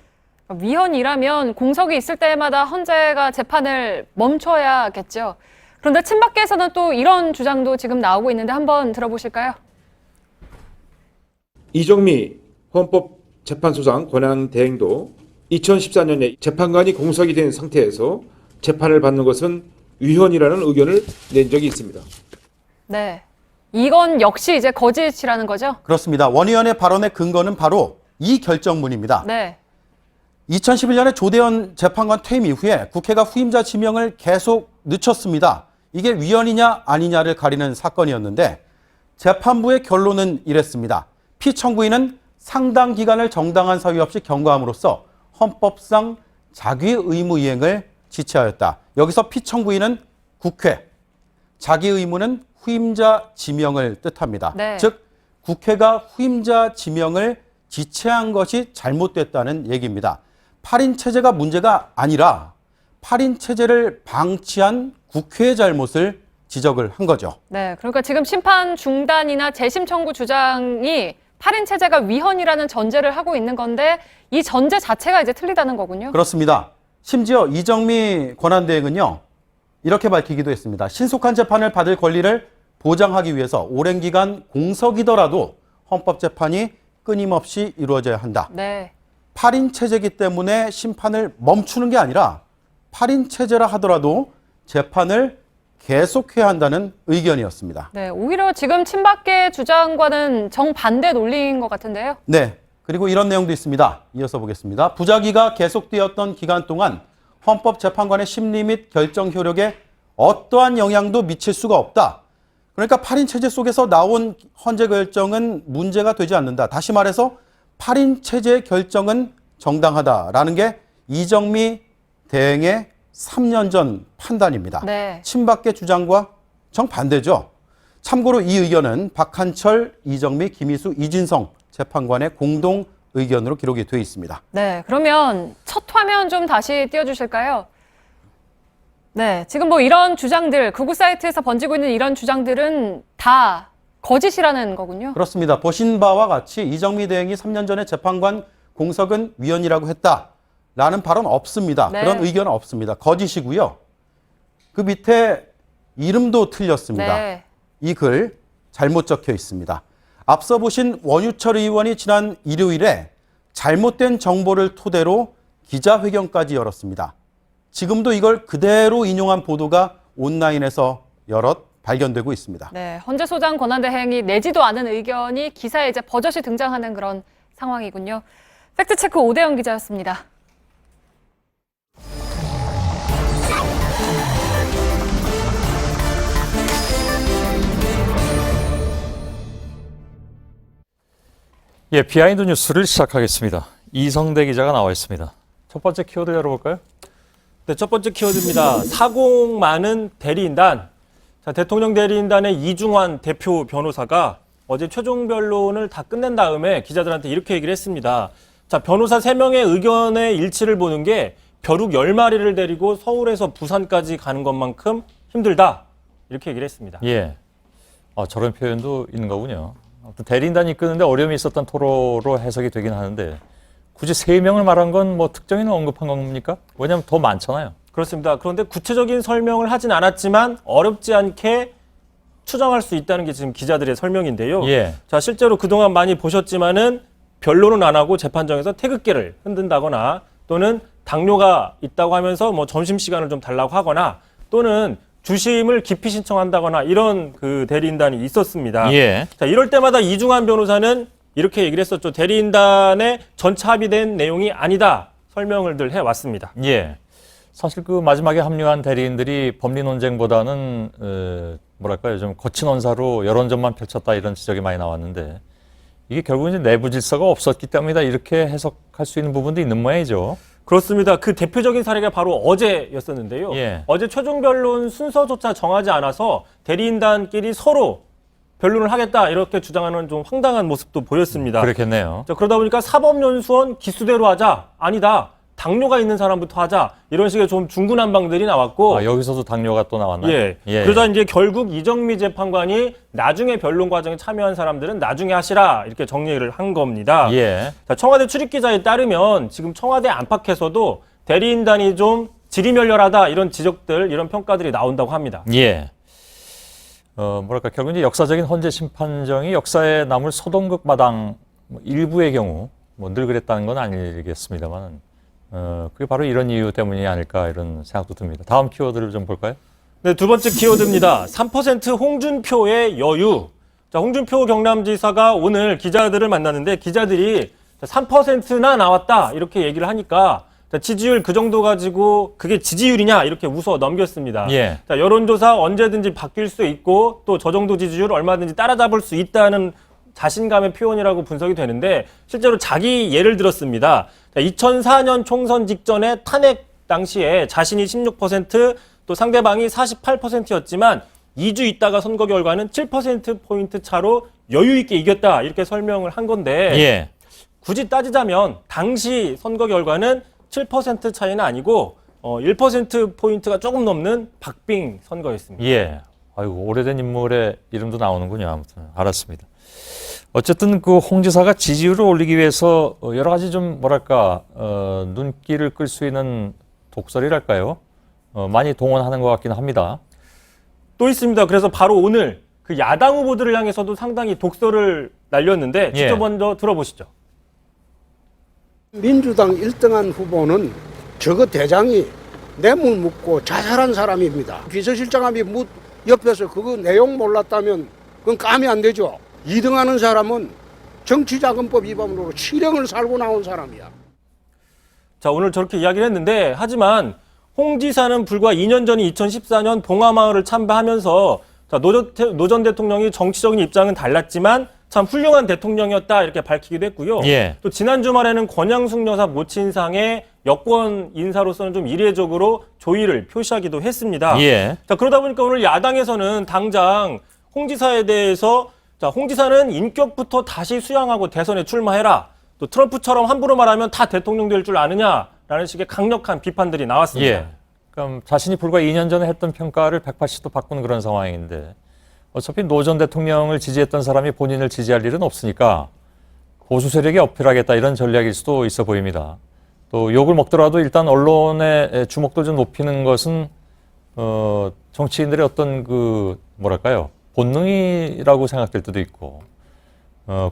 위헌이라면 공석이 있을 때마다 헌재가 재판을 멈춰야겠죠. 그런데 친박계에서는 또 이런 주장도 지금 나오고 있는데 한번 들어보실까요? 이정미 헌법재판소장 권한대행도 2014년에 재판관이 공석이 된 상태에서 재판을 받는 것은 위헌이라는 의견을 낸 적이 있습니다. 네, 이건 역시 이제 거짓이라는 거죠? 그렇습니다. 원 의원의 발언의 근거는 바로 이 결정문입니다. 네. 2011년에 조대현 재판관 퇴임 이후에 국회가 후임자 지명을 계속 늦췄습니다. 이게 위헌이냐 아니냐를 가리는 사건이었는데 재판부의 결론은 이랬습니다. 피청구인은 상당 기간을 정당한 사유 없이 경과함으로써 헌법상 자기 의무 이행을 지체하였다. 여기서 피청구인은 국회, 자기 의무는 후임자 지명을 뜻합니다. 네. 즉 국회가 후임자 지명을 지체한 것이 잘못됐다는 얘기입니다. 8인 체제가 문제가 아니라 8인 체제를 방치한 국회의 잘못을 지적을 한 거죠. 네, 그러니까 지금 심판 중단이나 재심 청구 주장이 8인 체제가 위헌이라는 전제를 하고 있는 건데 이 전제 자체가 이제 틀리다는 거군요. 그렇습니다. 심지어 이정미 권한대행은요. 이렇게 밝히기도 했습니다. 신속한 재판을 받을 권리를 보장하기 위해서 오랜 기간 공석이더라도 헌법재판이 끊임없이 이루어져야 한다. 네. 8인 체제이기 때문에 심판을 멈추는 게 아니라 8인 체제라 하더라도 재판을 계속해야 한다는 의견이었습니다. 네, 오히려 지금 친박계 주장과는 정반대 논리인 것 같은데요. 네, 그리고 이런 내용도 있습니다. 이어서 보겠습니다. 부작위가 계속되었던 기간 동안 헌법재판관의 심리 및 결정 효력에 어떠한 영향도 미칠 수가 없다. 그러니까 8인 체제 속에서 나온 헌재 결정은 문제가 되지 않는다. 다시 말해서 8인 체제의 결정은 정당하다라는 게 이정미 대행의 3년 전 판단입니다. 네. 친박계 주장과 정반대죠. 참고로 이 의견은 박한철, 이정미, 김희수, 이진성 재판관의 공동 의견으로 기록이 되어 있습니다. 네, 그러면 첫 화면 좀 다시 띄워주실까요? 네, 지금 뭐 이런 주장들, 극우 사이트에서 번지고 있는 이런 주장들은 다 거짓이라는 거군요. 그렇습니다. 보신 바와 같이 이정미 대행이 3년 전에 재판관 공석은 위헌이라고 했다라는 발언 없습니다. 네. 그런 의견은 없습니다. 거짓이고요. 그 밑에 이름도 틀렸습니다. 네. 이 글 잘못 적혀 있습니다. 앞서 보신 원유철 의원이 지난 일요일에 잘못된 정보를 토대로 기자회견까지 열었습니다. 지금도 이걸 그대로 인용한 보도가 온라인에서 여럿 발견되고 있습니다. 네, 헌재 소장 권한대행이 내지도 않은 의견이 기사에 이제 버젓이 등장하는 그런 상황이군요. 팩트체크 오대영 기자였습니다. 예, 비하인드 뉴스를 시작하겠습니다. 이성대 기자가 나와 있습니다. 첫 번째 키워드 열어볼까요? 네, 첫 번째 키워드입니다. 사공 많은 대리인단. 자, 대통령 대리인단의 이중환 대표 변호사가 어제 최종 변론을 다 끝낸 다음에 기자들한테 이렇게 얘기를 했습니다. 자, 변호사 3명의 의견의 일치를 보는 게 벼룩 10마리를 데리고 서울에서 부산까지 가는 것만큼 힘들다. 이렇게 얘기를 했습니다. 예. 저런 표현도 있는 거군요. 대리인단이 이끄는데 어려움이 있었던 토로로 해석이 되긴 하는데 굳이 3명을 말한 건 뭐 특정인을 언급한 겁니까? 왜냐하면 더 많잖아요. 그렇습니다. 그런데 구체적인 설명을 하진 않았지만 어렵지 않게 추정할 수 있다는 게 지금 기자들의 설명인데요. 예. 자, 실제로 그동안 많이 보셨지만은 변론은 안 하고 재판정에서 태극기를 흔든다거나 또는 당뇨가 있다고 하면서 뭐 점심시간을 좀 달라고 하거나 또는 주심을 기피 신청한다거나 이런 그 대리인단이 있었습니다. 예. 자, 이럴 때마다 이중환 변호사는 이렇게 얘기를 했었죠. 대리인단의 전차 합의된 내용이 아니다. 설명을 늘 해왔습니다. 예. 사실 그 마지막에 합류한 대리인들이 법리 논쟁보다는 뭐랄까요, 좀 거친 언사로 여론전만 펼쳤다 이런 지적이 많이 나왔는데 이게 결국은 이제 내부 질서가 없었기 때문이다 이렇게 해석할 수 있는 부분도 있는 모양이죠. 그렇습니다. 그 대표적인 사례가 바로 어제였었는데요. 예. 어제 최종 변론 순서조차 정하지 않아서 대리인단끼리 서로 변론을 하겠다 이렇게 주장하는 좀 황당한 모습도 보였습니다. 그렇겠네요. 자, 그러다 보니까 사법연수원 기수대로 하자. 아니다. 당뇨가 있는 사람부터 하자 이런 식의 좀 중구난방들이 나왔고 아, 여기서도 당뇨가 또 나왔나요? 예. 그러다 이제 결국 이정미 재판관이 나중에 변론 과정에 참여한 사람들은 나중에 하시라 이렇게 정리를 한 겁니다. 자, 청와대 출입기자에 따르면 지금 청와대 안팎에서도 대리인단이 좀 지리멸렬하다 이런 지적들, 이런 평가들이 나온다고 합니다. 뭐랄까 결국 이제 역사적인 헌재 심판정이 역사에 남을 소동극 마당 일부의 경우 뭐 늘 그랬다는 건 아니겠습니다만 그게 바로 이런 이유 때문이 아닐까 이런 생각도 듭니다. 다음 키워드를 좀 볼까요? 네, 두 번째 키워드입니다. 3% 홍준표의 여유. 자, 홍준표 경남지사가 오늘 기자들을 만났는데 기자들이 3%나 나왔다 이렇게 얘기를 하니까 지지율 그 정도 가지고 그게 지지율이냐 이렇게 웃어 넘겼습니다. 자, 여론조사 언제든지 바뀔 수 있고 또 저 정도 지지율 얼마든지 따라잡을 수 있다는 자신감의 표현이라고 분석이 되는데 실제로 자기 예를 들었습니다. 자, 2004년 총선 직전에 탄핵 당시에 자신이 16% 또 상대방이 48%였지만 2주 있다가 선거 결과는 7%포인트 차로 여유 있게 이겼다 이렇게 설명을 한 건데 굳이 따지자면 당시 선거 결과는 7% 차이는 아니고 1%포인트가 조금 넘는 박빙 선거였습니다. 아이고, 오래된 인물의 이름도 나오는군요. 아무튼 알았습니다. 어쨌든 그 홍 지사가 지지율을 올리기 위해서 여러 가지 좀 뭐랄까 눈길을 끌 수 있는 독설이랄까요? 많이 동원하는 것 같긴 합니다. 또 있습니다. 그래서 바로 오늘 그 야당 후보들을 향해서도 상당히 독설을 날렸는데 직접 먼저 들어보시죠. 민주당 1등한 후보는 저거 대장이 뇌물 묻고 자살한 사람입니다. 비서실장함이 옆에서 그거 내용 몰랐다면 그건 감이 안 되죠. 2등하는 사람은 정치자금법 위반으로 실형을 살고 나온 사람이야. 자, 오늘 저렇게 이야기를 했는데 하지만 홍 지사는 불과 2년 전인 2014년 봉화마을을 참배하면서 자, 노 전 대통령이 정치적인 입장은 달랐지만 참 훌륭한 대통령이었다 이렇게 밝히기도 했고요. 또 지난 주말에는 권양숙 여사 모친상에 여권 인사로서는 좀 이례적으로 조의를 표시하기도 했습니다. 자, 그러다 보니까 오늘 야당에서는 당장 홍 지사에 대해서 자, 홍 지사는 인격부터 다시 수양하고 대선에 출마해라. 또 트럼프처럼 함부로 말하면 다 대통령 될 줄 아느냐라는 식의 강력한 비판들이 나왔습니다. 그럼 자신이 불과 2년 전에 했던 평가를 180도 바꾸는 그런 상황인데 어차피 노 전 대통령을 지지했던 사람이 본인을 지지할 일은 없으니까 보수 세력에 어필하겠다 이런 전략일 수도 있어 보입니다. 또 욕을 먹더라도 일단 언론의 주목도를 좀 높이는 것은 정치인들의 어떤 그 뭐랄까요? 본능이라고 생각될 때도 있고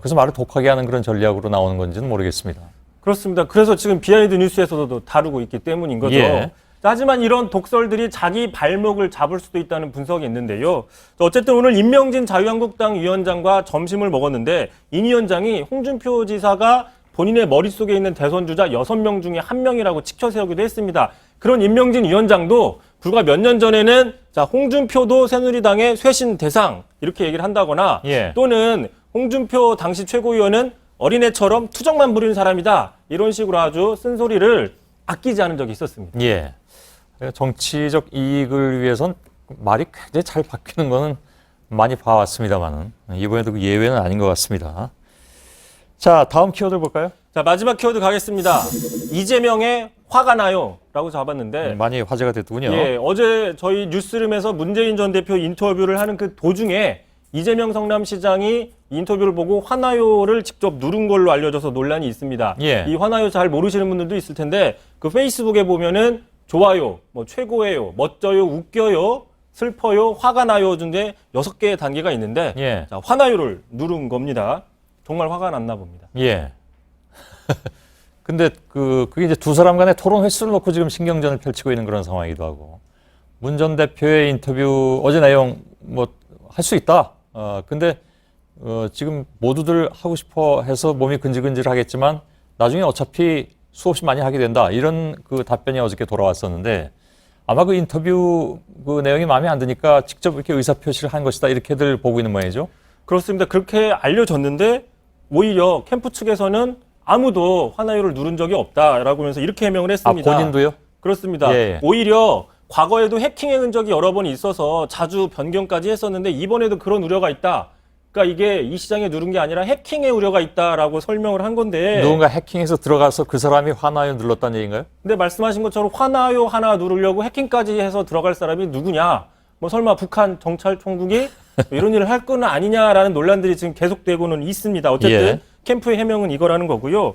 그래서 말을 독하게 하는 그런 전략으로 나오는 건지는 모르겠습니다. 그렇습니다. 그래서 지금 비하인드 뉴스에서도 다루고 있기 때문인 거죠. 하지만 이런 독설들이 자기 발목을 잡을 수도 있다는 분석이 있는데요. 어쨌든 오늘 임명진 자유한국당 위원장과 점심을 먹었는데 임 위원장이 홍준표 지사가 본인의 머릿속에 있는 대선 주자 6명 중에 1명이라고 치켜 세우기도 했습니다. 그런 임명진 위원장도 불과 몇 년 전에는 자, 홍준표도 새누리당의 쇄신 대상 이렇게 얘기를 한다거나 또는 홍준표 당시 최고위원은 어린애처럼 투정만 부리는 사람이다 이런 식으로 아주 쓴소리를 아끼지 않은 적이 있었습니다. 정치적 이익을 위해선 말이 굉장히 잘 바뀌는 거는 많이 봐왔습니다만은 이번에도 그 예외는 아닌 것 같습니다. 자, 다음 키워드 볼까요? 자, 마지막 키워드 가겠습니다. 이재명의 화가 나요 라고 잡았는데 많이 화제가 됐더군요. 어제 저희 뉴스룸에서 문재인 전 대표 인터뷰를 하는 그 도중에 이재명 성남시장이 인터뷰를 보고 화나요를 직접 누른 걸로 알려져서 논란이 있습니다. 이 화나요 잘 모르시는 분들도 있을 텐데 그 페이스북에 보면은 좋아요, 뭐 최고예요, 멋져요, 웃겨요, 슬퍼요, 화가 나요 중에 6개의 단계가 있는데 자, 화나요를 누른 겁니다. 정말 화가 났나 봅니다. 근데 그게 이제 두 사람 간의 토론 횟수를 놓고 지금 신경전을 펼치고 있는 그런 상황이기도 하고 문 전 대표의 인터뷰 어제 내용 뭐 할 수 있다. 근데 지금 모두들 하고 싶어 해서 몸이 근질근질 하겠지만 나중에 어차피 수없이 많이 하게 된다. 이런 그 답변이 어저께 돌아왔었는데 아마 그 인터뷰 그 내용이 마음에 안 드니까 직접 이렇게 의사표시를 한 것이다. 이렇게들 보고 있는 모양이죠. 그렇습니다. 그렇게 알려졌는데 오히려 캠프 측에서는 아무도 화나요를 누른 적이 없다라고 하면서 이렇게 해명을 했습니다. 본인도요? 그렇습니다. 오히려 과거에도 해킹의 흔적이 여러 번 있어서 자주 변경까지 했었는데 이번에도 그런 우려가 있다. 그러니까 이게 이 시장에 누른 게 아니라 해킹의 우려가 있다라고 설명을 한 건데 누군가 해킹해서 들어가서 그 사람이 화나요 눌렀다는 얘기인가요? 근데 말씀하신 것처럼 화나요 하나 누르려고 해킹까지 해서 들어갈 사람이 누구냐? 뭐 설마 북한 정찰총국이 이런 일을 할 건 아니냐라는 논란들이 지금 계속되고는 있습니다. 어쨌든 캠프의 해명은 이거라는 거고요.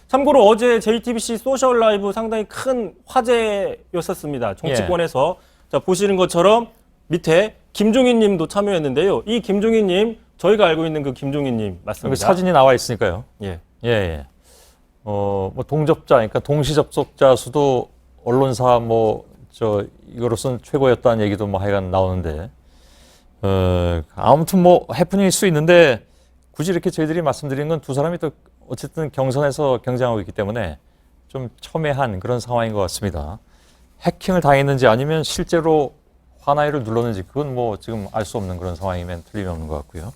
참고로 어제 JTBC 소셜 라이브 상당히 큰 화제였었습니다. 정치권에서 자, 보시는 것처럼 밑에 김종인 님도 참여했는데요. 이 김종인 님 저희가 알고 있는 그 김종인 님 맞습니다. 그 사진이 나와 있으니까요. 예. 뭐 동접자, 그러니까 동시 접속자 수도 언론사 이거로선 최고였다는 얘기도 뭐 하여간 나오는데, 아무튼 뭐 해프닝일 수 있는데 굳이 이렇게 저희들이 말씀드리는 건 두 사람이 또 어쨌든 경선에서 경쟁하고 있기 때문에 좀 첨예한 그런 상황인 것 같습니다. 해킹을 당했는지 아니면 실제로 화나이를 눌렀는지 그건 뭐 지금 알 수 없는 그런 상황이면 틀림없는 것 같고요.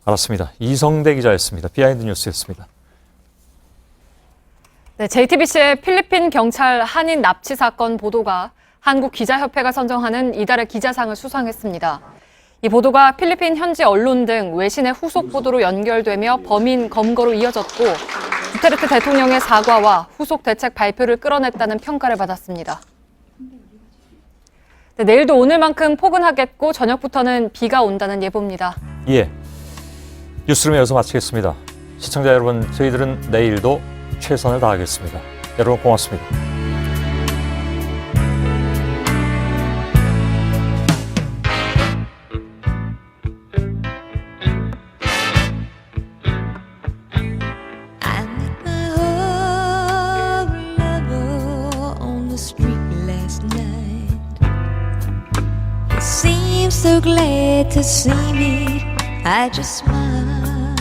알았습니다. 이성대 기자였습니다. 비하인드 뉴스였습니다. 네, JTBC의 필리핀 경찰 한인 납치 사건 보도가 한국기자협회가 선정하는 이달의 기자상을 수상했습니다. 이 보도가 필리핀 현지 언론 등 외신의 후속 보도로 연결되며 범인 검거로 이어졌고 두테르테 대통령의 사과와 후속 대책 발표를 끌어냈다는 평가를 받았습니다. 네, 내일도 오늘만큼 포근하겠고 저녁부터는 비가 온다는 예보입니다. 뉴스룸에 여기서 마치겠습니다. 시청자 여러분, 저희들은 내일도 최선을 다하겠습니다. 여러분 고맙습니다. So glad to see me, I just smiled.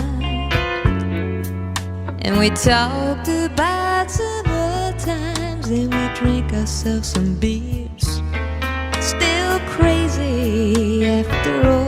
And we talked about some old times, and we drank ourselves some beers. Still crazy after all.